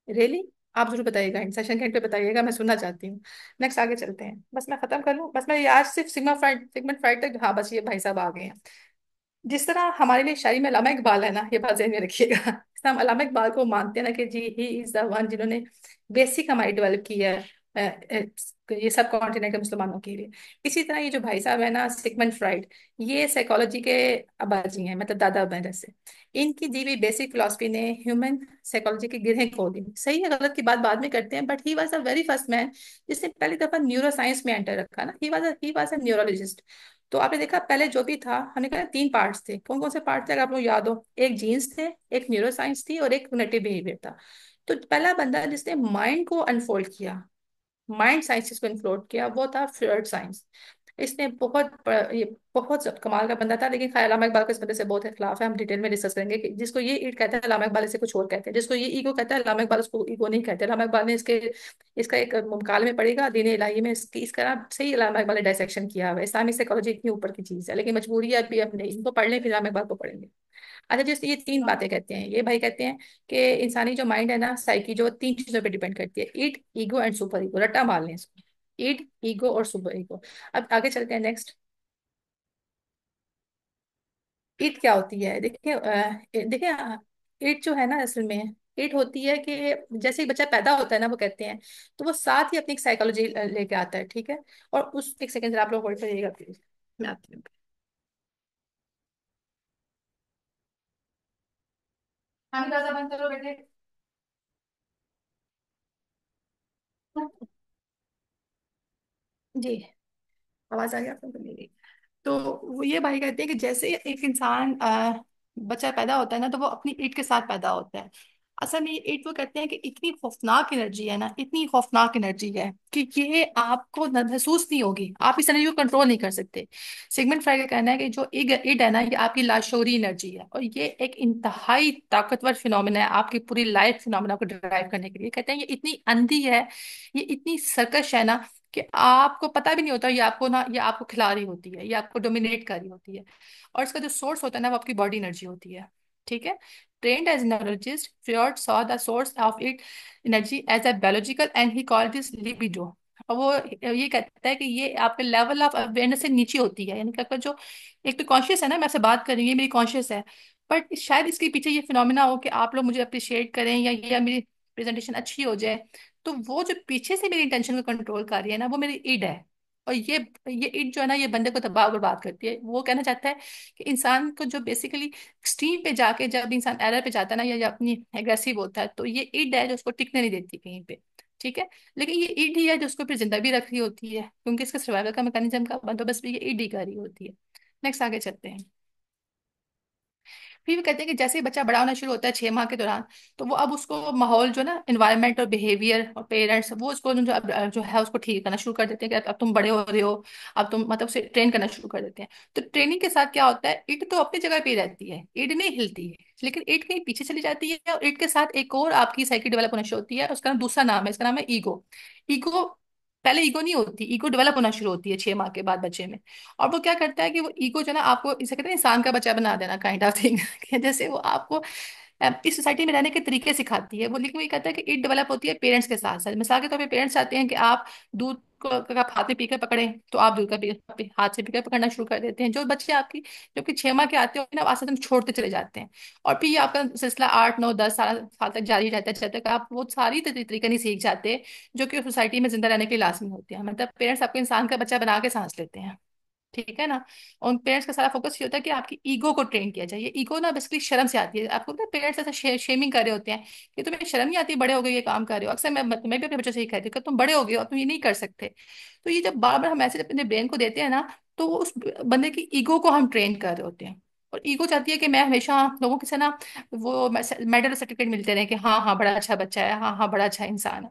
रियली? आप जरूर बताइएगा, इन सेशन के एंड पे बताइएगा, मैं सुनना चाहती हूँ। नेक्स्ट आगे चलते हैं, बस मैं खत्म कर लूँ, बस मैं ये आज सिर्फ सिग्मेंट फ्राइड तक, हाँ बस ये भाई साहब आ गए हैं। जिस तरह हमारे लिए शायरी में अल्लामा इकबाल है ना, ये बात ज़हन में रखिएगा, इस तरह हम अल्लामा इकबाल को मानते हैं ना कि जी ही इज द वन जिन्होंने बेसिक हमारी डेवलप की है, ये सब कॉन्टिनेंट के मुसलमानों के लिए। इसी तरह ये जो भाई साहब है ना सिगमंड फ्राइड, ये साइकोलॉजी के अबाजी हैं, मतलब दादा अबा से। इनकी दी हुई बेसिक फिलोसफी ने ह्यूमन साइकोलॉजी की गिरहें खोल दी। सही है गलत की बात बाद में करते हैं, but he was a very first man जिसने पहली दफा न्यूरो साइंस में एंटर रखा ना। He was a neurologist. तो आपने देखा पहले जो भी था, हमने कहा 3 पार्ट्स थे, कौन कौन से पार्ट थे अगर आप लोग याद हो? एक जीन्स थे, एक न्यूरो साइंस थी, और एक कॉग्निटिव बिहेवियर था। तो पहला बंदा जिसने माइंड को अनफोल्ड किया, माइंड साइंस को इंक्लूड किया, वो था फ्रॉइड साइंस। इसने ये बहुत कमाल का बंदा था, लेकिन खैर अल्लामा इकबाल को इस बंदे से बहुत इख्लाफ है, हम डिटेल में डिस्कस करेंगे कि जिसको ये ईट कहता है अल्लामा इकबाल इसे कुछ और कहते हैं, जिसको ये ईगो कहता है अल्लामा इकबाल उसको ईगो नहीं कहते। अल्लामा इकबाल ने इसका एक मुकाल में पड़ेगा दीन इलाही में, इसकी इस तरह से ही अल्लामा इकबाल ने डायसेक्शन किया हुआ है। इस्लामिक साइकोलॉजी इतनी ऊपर की चीज है, लेकिन मजबूरी है अभी, अब नहीं, इनको पढ़ लें फिर अल्लामा इकबाल को पढ़ेंगे। अच्छा, जैसे ये 3 बातें कहते हैं, ये भाई कहते हैं कि इंसानी जो माइंड है ना, साइकी, जो 3 चीजों पे डिपेंड करती है, ईट, ईगो एंड सुपर ईगो। रट्टा मार लें इसको, ईट, ईगो और सुपर ईगो। अब आगे चलते हैं नेक्स्ट। ईट क्या होती है? देखिए देखिए, ईट जो है ना असल में, ईट होती है कि जैसे ही बच्चा पैदा होता है ना, वो कहते हैं, तो वो साथ ही अपनी एक साइकोलॉजी लेके आता है, ठीक है? और उस एक सेकंड आप लोग होल्ड करिएगा प्लीज, मैं आती हूँ। हाँ, दरवाजा बंद करो बेटे। जी, आवाज आ गई आप लोगों को मेरी? तो वो ये भाई कहते हैं कि जैसे एक इंसान बच्चा पैदा होता है ना, तो वो अपनी ईट के साथ पैदा होता है। असल में ये ईट वो कहते हैं कि इतनी खौफनाक एनर्जी है ना, इतनी खौफनाक एनर्जी है कि ये आपको महसूस नहीं होगी, आप इस एनर्जी को कंट्रोल नहीं कर सकते। सिगमंड फ्राइड का कहना है कि जो ईट है ना, ये आपकी लाशौरी एनर्जी है, और ये एक इंतहाई ताकतवर फिनोमेना है आपकी पूरी लाइफ फिनोमेना को ड्राइव करने के लिए। कहते हैं ये इतनी अंधी है, ये इतनी सर्कश है ना, कि आपको पता भी नहीं होता ये आपको खिला रही होती है, ये आपको डोमिनेट कर रही होती है। और इसका जो सोर्स होता है ना, वो आपकी बॉडी एनर्जी होती है। ठीक है। Trained as a neurologist, Freud saw the source of its energy as a biological and he called this libido। और वो ये कहता है कि ये आपके लेवल ऑफ अवेयरनेस से नीचे होती है, यानी कि आपका जो एक तो कॉन्शियस है ना, मैं आपसे बात कर रही हूँ, ये मेरी कॉन्शियस है, बट शायद इसके पीछे ये फिनोमिना हो कि आप लोग मुझे अप्रिशिएट करें या मेरी प्रेजेंटेशन अच्छी हो जाए। तो वो जो पीछे से मेरी इंटेंशन को कंट्रोल कर रही है ना, वो मेरी ईड है। और ये ईड जो है ना, ये बंदे को तबाह और बर्बाद करती है। वो कहना चाहता है कि इंसान को जो बेसिकली एक्सट्रीम पे जाके जब इंसान एरर पे जाता है ना, या अपनी एग्रेसिव होता है, तो ये ईड है जो उसको टिकने नहीं देती कहीं पे। ठीक है। लेकिन ये ईड ही है जो उसको फिर जिंदा भी रख रही होती है, क्योंकि इसका सर्वाइवल का मैकेनिज्म का बंदोबस्त भी ये ईड ही कर रही होती है। नेक्स्ट आगे चलते हैं। फिर भी कहते हैं कि जैसे ही बच्चा बड़ा होना शुरू होता है 6 माह के दौरान, तो वो अब उसको माहौल जो ना, इन्वायरमेंट और बिहेवियर और पेरेंट्स, वो उसको जो है उसको ठीक करना शुरू कर देते हैं कि अब तुम बड़े हो रहे हो, अब तुम मतलब उसे ट्रेन करना शुरू कर देते हैं। तो ट्रेनिंग के साथ क्या होता है, ईट तो अपनी जगह पे ही रहती है, ईट नहीं हिलती है, लेकिन ईट कहीं पीछे चली जाती है, और ईट के साथ एक और आपकी साइकिल डेवलप होना शुरू होती है, उसका नाम दूसरा नाम है, इसका नाम है ईगो। ईगो पहले ईगो नहीं होती, ईगो डेवलप होना शुरू होती है 6 माह के बाद बच्चे में। और वो क्या करता है कि वो ईगो जो है ना, आपको इसे कहते हैं इंसान का बच्चा बना देना, काइंड ऑफ थिंग। जैसे वो आपको इस सोसाइटी में रहने के तरीके सिखाती है वो, लेकिन वो ये कहता है कि ईट डेवलप होती है पेरेंट्स के साथ साथ। मिसाल के तौर पे पेरेंट्स चाहते हैं कि आप दूध को अगर आप हाथ में पीकर पकड़ें, तो आप दूध का हाथ से पीकर पकड़ना शुरू कर देते हैं। जो बच्चे आपकी जो कि 6 माह के आते हो ना, आस्ते तुम छोड़ते चले जाते हैं। और फिर ये आपका सिलसिला 8 9 10 साल तक जारी रहता है, जब तक आप वो सारी तरीके नहीं सीख जाते जो कि सोसाइटी में जिंदा रहने के लिए लाजमी होते हैं। मतलब पेरेंट्स आपको इंसान का बच्चा बना के सांस लेते हैं। ठीक है ना। उन पेरेंट्स का सारा फोकस ये होता है कि आपकी ईगो को ट्रेन किया जाए। ये ईगो ना बेसिकली शर्म से आती है। आपको पता है पेरेंट्स ऐसा शेमिंग कर रहे होते हैं कि तुम्हें शर्म नहीं आती, बड़े हो गए ये काम कर रहे हो। अक्सर मैं भी अपने बच्चों से ही कहती हूँ कि तुम बड़े हो गए हो, तुम ये नहीं कर सकते। तो ये जब बार बार हम मैसेज अपने ब्रेन को देते हैं ना, तो वो उस बंदे की ईगो को हम ट्रेन कर रहे होते हैं। और ईगो चाहती है कि मैं हमेशा लोगों के से ना वो मेडल सर्टिफिकेट मिलते रहे कि हाँ हाँ बड़ा अच्छा बच्चा है, हाँ हाँ बड़ा अच्छा इंसान है।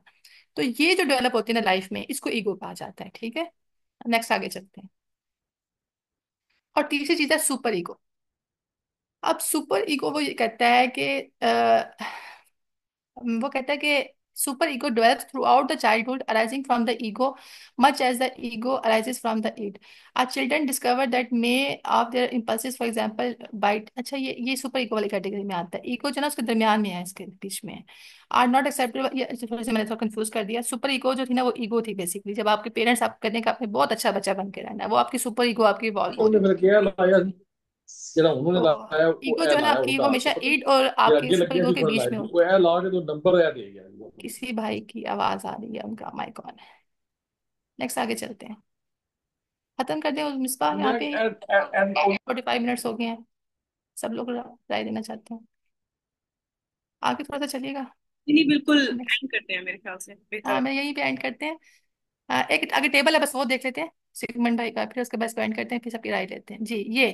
तो ये जो डेवलप होती है ना लाइफ में, इसको ईगो कहा जाता है। ठीक है। नेक्स्ट आगे चलते हैं। और तीसरी चीज है सुपर ईगो। अब सुपर ईगो वो ये कहता है कि वो कहता है कि superego develops throughout the childhood arising from the ego much as the ego arises from the id. As children discover that may of their impulses for example bite. अच्छा, ये सुपर ईगो वाली category में आता है। Ego जो ना उसके दरमियान में है, इसके बीच में है। आर नॉट एक्सेप्टेबल, ये थोड़ी सी मैंने थोड़ा कंफ्यूज कर दिया। सुपर ईगो जो थी ना, वो ईगो थी बेसिकली, जब आपके पेरेंट्स आप कहते हैं कि आपने बहुत अच्छा बच्चा बन के रहना है, वो आपकी सुपर ईगो आपकी इवॉल्व हो ਉਹਨੇ रही ਫਿਰ होती है। किहा ਲਾਇਆ ਸੀ ਜਿਹੜਾ ਉਹਨਾਂ ਨੇ तो ਲਾਇਆ ਉਹ ईगो ਇਹ जो है ना ਲਾਇਆ आपकी, वो ਉਲਟਾ हमेशा ਤੇ ਪਤਾ ईड और ਜਿਹੜਾ आपके ਅੱਗੇ सुपर ਲੱਗਿਆ ईगो ਸੀ के ਫੁੱਲ बीच ਲਾਇਆ में ਸੀ होती ਉਹ है। ਇਹ ਲਾ ਕੇ ਤੋਂ ਨੰਬਰ ਇਹ ਦੇ ਗਿਆ किसी भाई की आवाज आ रही है, उनका माइक ऑन है। नेक्स्ट आगे चलते हैं, खत्म कर दें मिसबा यहाँ ਮੈਂ पे। ਐਂਡ 45 मिनट्स हो गए हैं, सब लोग राय देना चाहते हैं, आगे थोड़ा सा चलिएगा। नहीं बिल्कुल नेक्स्ट। एंड करते हैं मेरे ख्याल से बेहतर हाँ, है। मैं यहीं पे एंड करते हैं। एक आगे टेबल है, बस वो देख लेते हैं सिगमंड भाई का, फिर उसके बाद एंड करते हैं, फिर सबकी राय लेते हैं जी। ये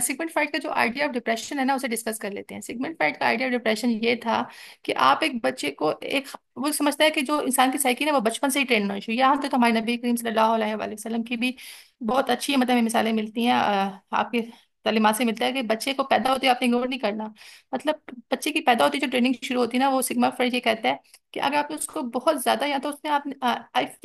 सिगमंड फ्राइड का जो आइडिया ऑफ डिप्रेशन है ना, उसे डिस्कस कर लेते हैं। सिगमंड फ्राइड का आइडिया ऑफ डिप्रेशन ये था कि आप एक बच्चे को एक, वो समझता है कि जो इंसान की साइकी है वो बचपन से ही ट्रेन होनी चाहिए। यहाँ तो हमारे नबी करीम सल्लल्लाहु अलैहि वसल्लम की भी बहुत अच्छी मतलब हमें मिसालें मिलती हैं। आपके तालीमात से मिलता है कि बच्चे को पैदा होते ही आपने इग्नोर नहीं करना। मतलब बच्चे की पैदा होती जो ट्रेनिंग शुरू होती है ना, वो सिग्मा फ्राइड ये कहता है कि अगर आपने उसको बहुत ज्यादा, या तो उसने आपने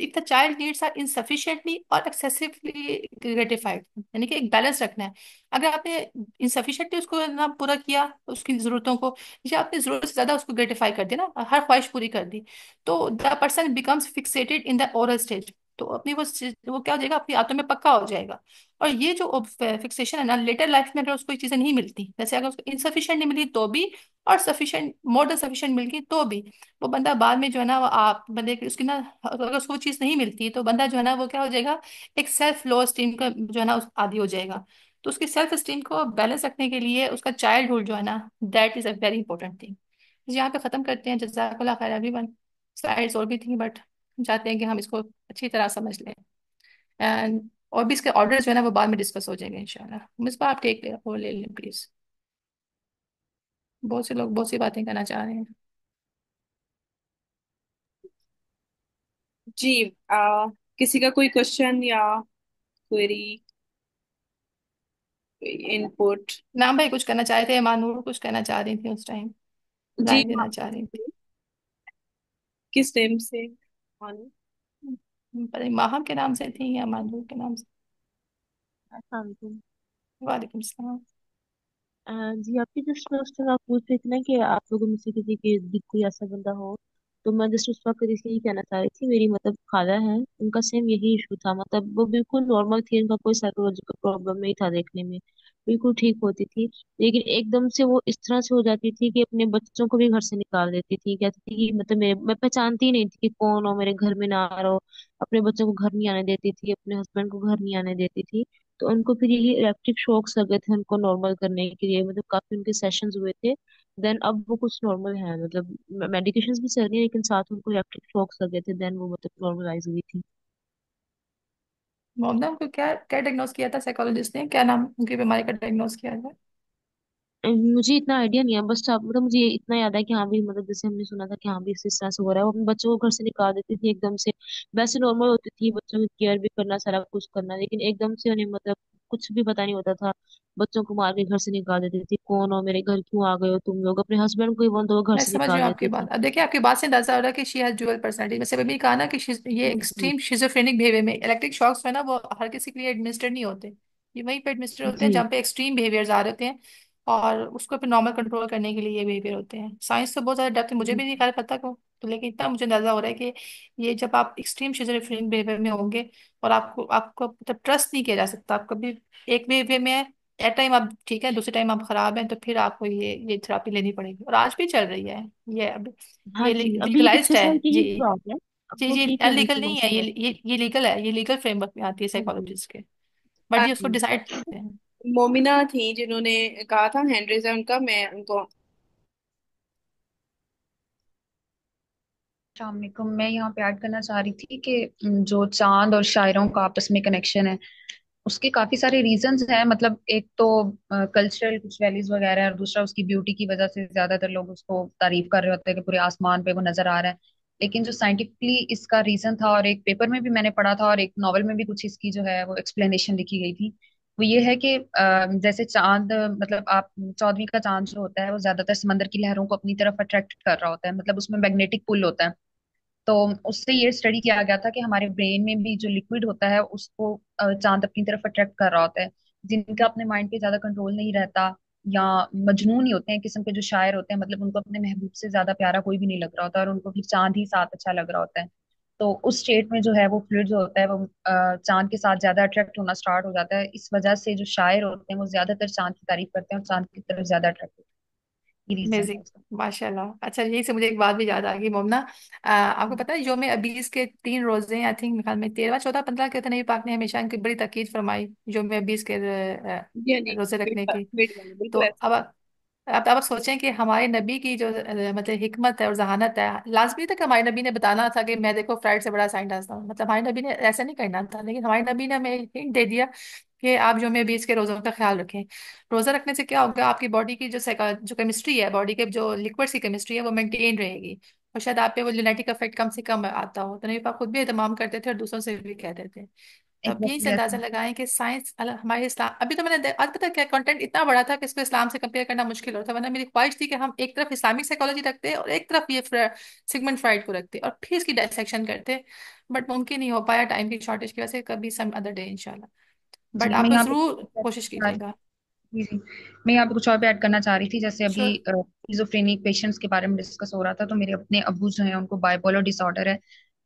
if the child needs are insufficiently और एक्सेसिवली ग्रेटिफाइड, यानी कि एक बैलेंस रखना है। अगर आपने इनसफिशिएंटली उसको ना पूरा किया उसकी जरूरतों को, या आपने जरूरत से ज्यादा उसको ग्रेटिफाई कर दिया ना, हर ख्वाहिश पूरी कर दी, तो the person becomes fixated in the oral stage. तो अपनी वो क्या हो जाएगा, अपनी आदतों में पक्का हो जाएगा। और ये जो फिक्सेशन है ना, लेटर लाइफ में अगर उसको ये चीजें नहीं मिलती, जैसे अगर उसको इनसफिशिएंट नहीं मिली तो भी, और सफिशिएंट मोर देन सफिशिएंट मिल गई तो भी, वो बंदा बाद में जो है ना, वो आप बंदे की उसकी ना, अगर उसको वो चीज़ नहीं मिलती तो बंदा जो है ना, वो क्या हो जाएगा, एक सेल्फ लो स्टीम का जो है ना आदी हो जाएगा। तो उसकी सेल्फ स्टीम को बैलेंस रखने के लिए उसका चाइल्डहुड जो है ना, that is a very important thing. यहाँ पे ख़त्म करते हैं। जज़ाकल्लाह खैर एवरीवन। स्लाइड्स और भी थी, बट चाहते हैं कि हम इसको अच्छी तरह समझ लें। एंड और भी इसके ऑर्डर जो है ना, वो बाद में डिस्कस हो जाएंगे इंशाल्लाह। मिस आप टेक ले वो ले लें प्लीज। बहुत से लोग बहुत सी बातें करना चाह रहे हैं। जी। किसी का कोई क्वेश्चन या क्वेरी, इनपुट? नाम भाई कुछ करना चाह रहे थे, मानूर कुछ कहना चाह रही थी उस टाइम, जी राय हाँ। देना चाह रही थी। किस टाइम से? मानो। पता नहीं माहा के नाम से थी या मानूर के नाम से। अस्सलाम वालेकुम। वालेकुम सलाम। जी आपकी जस्ट उस टाइम आप पूछ रहे थे ना कि आप लोगों में से किसी के भी कोई ऐसा बंदा हो, तो मैं जस्ट उस वक्त इसलिए ही कहना चाह रही थी। मेरी मतलब खाला है, उनका सेम यही इशू था। मतलब वो बिल्कुल नॉर्मल थी, उनका कोई साइकोलॉजिकल प्रॉब्लम नहीं था देखने में, बिल्कुल ठीक होती थी। लेकिन एकदम से वो इस तरह से हो जाती थी कि अपने बच्चों को भी घर से निकाल देती थी। कहती थी कि मतलब मैं पहचानती ही नहीं थी कि कौन हो, मेरे घर में ना रहो। अपने बच्चों को घर नहीं आने देती थी, अपने हस्बैंड को घर नहीं आने देती थी। तो उनको फिर यही इलेक्ट्रिक शॉक्स लगे थे उनको नॉर्मल करने के लिए, मतलब काफी उनके सेशंस हुए थे। देन अब वो कुछ नॉर्मल है, मतलब मेडिकेशंस भी चल रही है, लेकिन साथ उनको इलेक्ट्रिक शॉक्स लगे थे। देन वो मतलब नॉर्मलाइज हुई थी। मोहम्मद को क्या क्या डायग्नोस किया था साइकोलॉजिस्ट ने, क्या नाम उनकी बीमारी का डायग्नोस किया था? मुझे इतना आइडिया नहीं है, बस आप मतलब मुझे इतना याद है कि हाँ भी मतलब जैसे हमने सुना था कि हाँ भी इस तरह से हो रहा है। वो अपने बच्चों को घर से निकाल देती थी एकदम से। वैसे नॉर्मल होती थी, बच्चों की केयर भी करना, सारा कुछ करना, लेकिन एकदम से उन्हें मतलब कुछ भी पता नहीं होता था। बच्चों को मार के घर से निकाल देती थी। कौन हो, मेरे घर क्यों आ गए हो तुम लोग? अपने हस्बैंड को ही वो घर मैं से समझ रही निकाल हूँ आपकी देती थी। बात। अब देखिए आपकी बात से अंदाजा हो रहा है कि शी हैज ड्यूअल पर्सनैलिटी। वैसे अभी कहा ना कि ये जी एक्सट्रीम शिजोफ्रेनिक बिहेवियर में इलेक्ट्रिक शॉक्स है ना, वो हर किसी के लिए एडमिनिस्टर नहीं होते। ये वहीं पे एडमिनिस्टर होते हैं जी जहाँ पे एक्सट्रीम बिहेवियर्स आ रहे होते हैं, और उसको फिर नॉर्मल कंट्रोल करने के लिए ये बिहेवियर होते हैं। साइंस तो बहुत ज्यादा डेप्थ मुझे भी नहीं ख्याल पता को, तो लेकिन इतना मुझे अंदाजा हो रहा है कि ये जब आप एक्सट्रीम शिजोफ्रेनिक बिहेवियर में होंगे और आपको आपको मतलब ट्रस्ट नहीं किया जा सकता। आप कभी एक बिहेवियर में है, एट टाइम आप ठीक है, दूसरे टाइम आप खराब हैं, तो फिर आपको ये थेरापी लेनी पड़ेगी, और आज भी चल रही है ये। अब हाँ ये जी, अभी लीगलाइज्ड पिछले है साल की जी। ही बात है। अब जी तो जी, ठीक है अनलीगल बिल्कुल नहीं है, माशाल्लाह। ये लीगल है, ये लीगल फ्रेमवर्क में आती है हाँ जी। साइकोलॉजिस्ट के। बट ये उसको जी डिसाइड करते हैं। मोमिना थी जिन्होंने कहा था, हैंड रेज है उनका, मैं उनको। शामिकुम, मैं यहाँ पे ऐड करना चाह रही थी कि जो चांद और शायरों का आपस में कनेक्शन है, उसके काफी सारे रीजंस हैं। मतलब एक तो कल्चरल कुछ वैल्यूज वगैरह है, और दूसरा उसकी ब्यूटी की वजह से ज्यादातर लोग उसको तारीफ कर रहे होते हैं कि पूरे आसमान पे वो नजर आ रहा है। लेकिन जो साइंटिफिकली इसका रीजन था, और एक पेपर में भी मैंने पढ़ा था और एक नॉवल में भी कुछ इसकी जो है वो एक्सप्लेनेशन लिखी गई थी, वो ये है कि जैसे चांद, मतलब आप 14वीं का चांद जो होता है वो ज्यादातर समंदर की लहरों को अपनी तरफ अट्रैक्ट कर रहा होता है, मतलब उसमें मैग्नेटिक पुल होता है। तो उससे ये स्टडी किया गया था कि हमारे ब्रेन में भी जो लिक्विड होता है उसको चांद अपनी तरफ अट्रैक्ट कर रहा होता है। जिनका अपने माइंड पे ज्यादा कंट्रोल नहीं रहता, या मजनून ही होते हैं किस्म के जो शायर होते हैं, मतलब उनको अपने महबूब से ज्यादा प्यारा कोई भी नहीं लग रहा होता, और उनको फिर चांद ही साथ अच्छा लग रहा होता है। तो उस स्टेट में जो है वो फ्लूइड जो होता है वो चांद के साथ ज्यादा अट्रैक्ट होना स्टार्ट हो जाता है। इस वजह से जो शायर होते हैं वो ज्यादातर चांद की तारीफ करते हैं और चांद की तरफ ज्यादा अट्रैक्ट होते हैं। ये रीजन है अमेजिंग, उसका। माशाल्लाह। अच्छा, यही से मुझे एक बात भी याद आ गई मोमना। आपको पता है जो में अबीस के 3 रोजे, आई थिंक मेरे ख्याल में 13, 14, 15 के थे, नबी पाक ने हमेशा इनकी बड़ी ताकीद फरमाई जो में अबीस के जी हाँ जी। रोजे रखने की। वेट वाले तो बिल्कुल ऐसे। अब आप सोचें कि हमारे नबी की जो मतलब हिकमत है और जहानत है, लाजमी था कि हमारे नबी ने बताना था कि मैं देखो फ्राइड से बड़ा साइंटिस्ट हूँ। मतलब हमारे नबी ने ऐसा नहीं करना था, लेकिन हमारे नबी ने हमें हिंट दे दिया कि आप जो में 20 के रोजों का ख्याल रखें। रोजा रखने से क्या होगा, आपकी बॉडी की जो केमिस्ट्री है, बॉडी के जो लिक्विड्स की केमिस्ट्री है वो मेंटेन रहेगी, और शायद आप पे वो ल्यूनेटिक इफेक्ट कम से कम आता हो। तो नबी पाक खुद भी एहतमाम करते थे और दूसरों से भी कहते थे। तो अब यही से एग्जैक्टली अंदाजा ऐसे। लगाएं कि साइंस हमारे इस्लाम, अभी तो मैंने आज पता क्या कंटेंट इतना बड़ा था कि इसको इस्लाम से कंपेयर करना मुश्किल होता, वरना मेरी ख्वाहिश थी कि हम एक तरफ इस्लामिक साइकोलॉजी रखते और एक तरफ ये सिगमंड फ्राइड को रखते और फिर इसकी डायसेक्शन करते। बट मुमकिन नहीं हो पाया टाइम की शॉर्टेज की वजह से। कभी सम अदर डे इंशाल्लाह। जी बट मैं आप यहाँ जरूर पे कोशिश कीजिएगा। जी जी, मैं यहाँ पे कुछ और भी ऐड करना चाह रही थी। जैसे अभी श्योर। स्किज़ोफ्रेनिक पेशेंट्स के बारे में डिस्कस हो रहा था, तो मेरे अपने अब्बू जो हैं उनको बाइपोलर डिसऑर्डर है।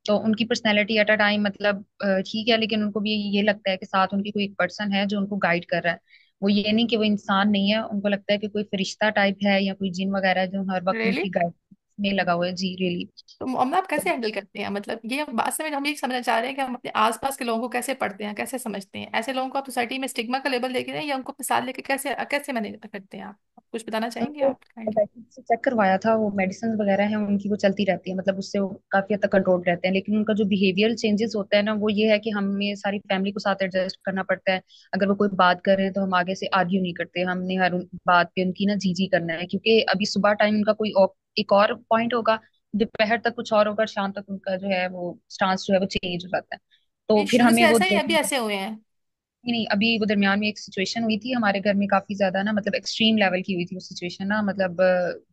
तो उनकी पर्सनैलिटी एट अ टाइम मतलब ठीक है, लेकिन उनको भी ये लगता है कि साथ उनकी कोई एक पर्सन है जो उनको गाइड कर रहा है। वो ये नहीं कि वो इंसान नहीं है, उनको लगता है कि कोई फरिश्ता टाइप है या कोई जिन वगैरह है जो हर वक्त रियली? उनकी गाइड में लगा हुआ है जी, रियली। तो मोमना आप कैसे हैंडल करते हैं, मतलब ये हम बात में हम ये समझना चाह रहे हैं कि हम अपने आसपास के लोगों को कैसे पढ़ते हैं, कैसे समझते हैं, ऐसे लोगों को आप सोसाइटी में स्टिग्मा का लेबल देख रहे हैं या उनको अपने साथ लेके कैसे कैसे मैनेज करते हैं आप कुछ बताना चाहेंगे उनको आप काइंडली। डायबिटीज से चेक करवाया था, वो मेडिसिन वगैरह है उनकी, वो चलती रहती है, मतलब उससे वो काफी हद तक कंट्रोल रहते हैं। लेकिन उनका जो बिहेवियरल चेंजेस होता है ना, वो ये है कि हमें सारी फैमिली को साथ एडजस्ट करना पड़ता है। अगर वो कोई बात कर रहे हैं तो हम आगे से आर्ग्यू नहीं करते, हमने हर बात पे उनकी ना जी जी करना है, क्योंकि अभी सुबह टाइम उनका कोई एक और पॉइंट होगा, दोपहर तक कुछ और होगा, शाम तक उनका जो है वो स्टांस जो है वो चेंज हो जाता है। तो ये फिर शुरू हमें से वो ऐसा ही अभी ऐसे हुए हैं। नहीं नहीं, अभी वो दरमियान में एक सिचुएशन हुई थी हमारे घर में, काफी ज्यादा ना, मतलब एक्सट्रीम लेवल की हुई थी वो सिचुएशन ना, मतलब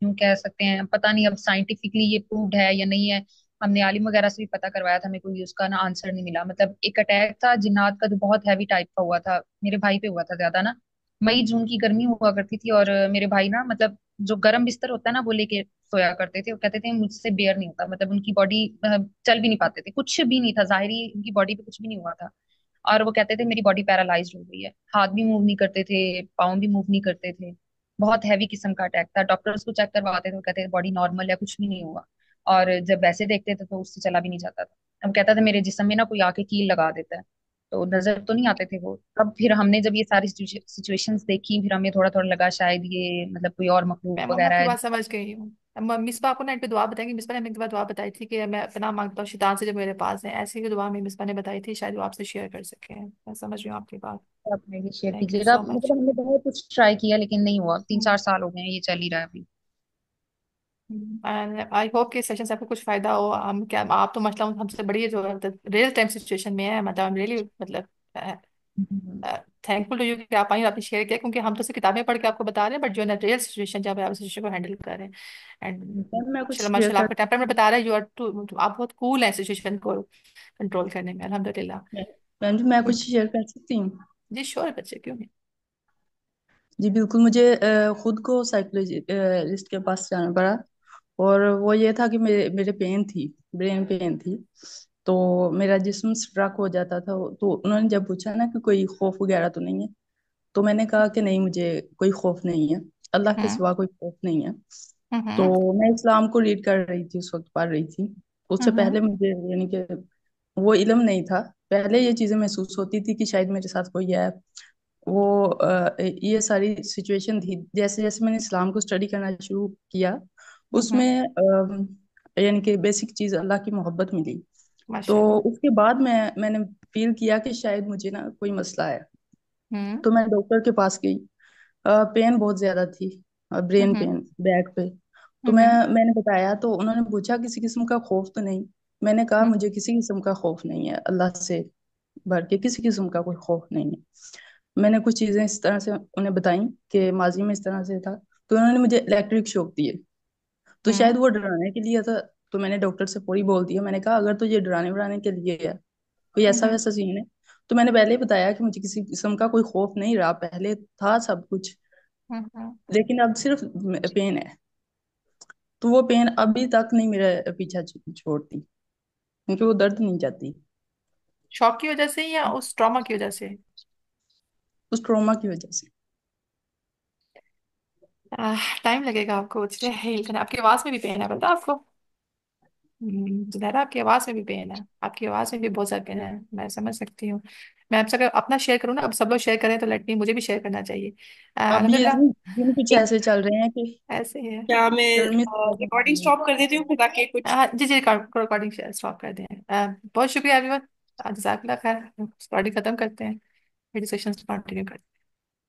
यूं कह सकते हैं, पता नहीं अब साइंटिफिकली ये प्रूव्ड है या नहीं है। हमने आलिम वगैरह से भी पता करवाया था, मेरे को उसका ना आंसर नहीं मिला। मतलब एक अटैक था जिन्नात का जो बहुत हैवी टाइप का हुआ था, मेरे भाई पे हुआ था ज्यादा ना। मई जून की गर्मी हुआ करती थी, और मेरे भाई ना, मतलब जो गर्म बिस्तर होता है ना वो लेके सोया करते थे। वो कहते थे मुझसे बेयर नहीं होता, मतलब उनकी बॉडी चल भी नहीं पाते थे, कुछ भी नहीं था जाहिरी, उनकी बॉडी पे कुछ भी नहीं हुआ था। और वो कहते थे मेरी बॉडी पैरालाइज्ड हो गई है, हाथ भी मूव नहीं करते थे, पाँव भी मूव नहीं करते थे। बहुत हैवी किस्म का अटैक था। डॉक्टर्स को चेक करवाते थे, वो कहते थे बॉडी नॉर्मल है, कुछ भी नहीं हुआ। और जब वैसे देखते थे तो उससे चला भी नहीं जाता था। अब कहता था मेरे जिस्म में ना कोई आके कील लगा देता है। तो नजर तो नहीं आते थे वो। तब फिर हमने जब ये सारी सिचुएशंस देखी, फिर हमें थोड़ा थोड़ा लगा शायद ये मतलब कोई और मैं मखलूक मम्मा वगैरह आपकी है। बात समझ गई हूँ। मिसबा आपको नाइट पे दुआ बताएंगे, मिसबा ने हमें एक बार दुआ बताई थी कि मैं अपना मांगता हूँ शैतान से जो मेरे पास है, ऐसी ही दुआ में मिसबा ने बताई थी, शायद वो आपसे शेयर कर सके। मैं समझ रही हूँ आपकी बात। अपने भी शेयर थैंक यू कीजिएगा। So much. मतलब हमने बहुत कुछ ट्राई किया लेकिन नहीं हुआ, 3-4 साल हो गए हैं, ये चल ही रहा है अभी। आई होप कि सेशन से आपको कुछ फायदा हो। हम क्या आप तो मतलब हमसे बड़ी जो रियल टाइम सिचुएशन में है, मतलब रियली मतलब हम्म। थैंकफुल टू यू कि आप आई और आपने शेयर किया, क्योंकि हम तो सिर्फ किताबें पढ़ के आपको बता रहे हैं, बट जो है ना रियल सिचुएशन जब आप सिचुएशन को हैंडल कर रहे हैं। एंड मैम मैं कुछ माशाल्लाह शेयर माशाल्लाह कर आपका टेम्परामेंट बता रहा है, यू आर टू, आप बहुत कूल है सिचुएशन को कंट्रोल करने में, अल्हम्दुलिल्लाह। मैम जी, मैं कुछ गुड। शेयर कर सकती हूँ? जी श्योर बच्चे, क्यों नहीं। जी बिल्कुल, मुझे खुद को साइकोलॉजिस्ट के पास जाना पड़ा। और वो ये था कि मेरे मेरे पेन थी, ब्रेन पेन थी। तो मेरा जिस्म स्ट्रक हो जाता था। तो उन्होंने जब पूछा ना कि कोई खौफ वगैरह तो नहीं है, तो मैंने कहा कि नहीं, मुझे कोई खौफ नहीं है, अल्लाह के हम्म सिवा कोई खौफ नहीं है। तो हम्म मैं इस्लाम को रीड कर रही थी, उस वक्त पढ़ रही थी। उससे हम्म पहले मुझे यानी कि वो इल्म नहीं था। पहले ये चीजें महसूस होती थी कि शायद मेरे साथ कोई है। वो ये सारी सिचुएशन थी। जैसे जैसे मैंने इस्लाम को स्टडी करना शुरू किया, हम्म उसमें यानी कि बेसिक चीज अल्लाह की मोहब्बत मिली। तो माशाल्लाह। उसके बाद मैंने फील किया कि शायद मुझे ना कोई मसला है। हम्म तो मैं डॉक्टर के पास गई। पेन बहुत ज्यादा थी, ब्रेन हम्म पेन, बैक पे। तो हम्म मैंने बताया, तो उन्होंने पूछा किसी किस्म का खौफ तो नहीं? मैंने कहा हम्म मुझे किसी किस्म का खौफ नहीं है, अल्लाह से बढ़ के किसी किस्म का कोई खौफ नहीं है। मैंने कुछ चीजें इस तरह से उन्हें बताई कि माजी में इस तरह से था। तो उन्होंने मुझे इलेक्ट्रिक शॉक दिए। तो हम्म शायद वो डराने के लिए था। तो मैंने डॉक्टर से पूरी बोल दिया, मैंने कहा अगर तो ये डराने वराने के लिए है, कोई ऐसा हम्म वैसा सीन है। तो मैंने पहले ही बताया कि मुझे किसी किस्म का कोई खौफ नहीं रहा, पहले था सब कुछ, हम्म। लेकिन अब सिर्फ पेन है। तो वो पेन अभी तक नहीं मेरा पीछा छोड़ती, क्योंकि वो दर्द नहीं जाती, शॉक की वजह से या उस ट्रॉमा की वजह से। उस ट्रॉमा की वजह से। टाइम लगेगा आपको उससे हील करना। आपकी आवाज में भी पेन है पता आपको। जुनैरा आपकी आवाज में भी पेन है, आपकी आवाज में भी बहुत ज्यादा पेन है, मैं समझ सकती हूँ। मैं आपसे अगर अपना शेयर करूँ ना, अब सब लोग शेयर करें तो लेट मी, मुझे भी शेयर करना चाहिए। अब ये अल्हम्दुलिल्लाह। दिन कुछ ऐसे चल रहे हैं कि ऐसे ही है। क्या मैं गर्मी से रिकॉर्डिंग स्टॉप कर देती हूँ फिर ताकि कुछ जी जी रिकॉर्डिंग स्टॉप कर दें। बहुत शुक्रिया एवरीवन, जज़ाकल्लाह खैर। रिकॉर्डिंग खत्म करते हैं, फिर सेशन कंटिन्यू करते हैं।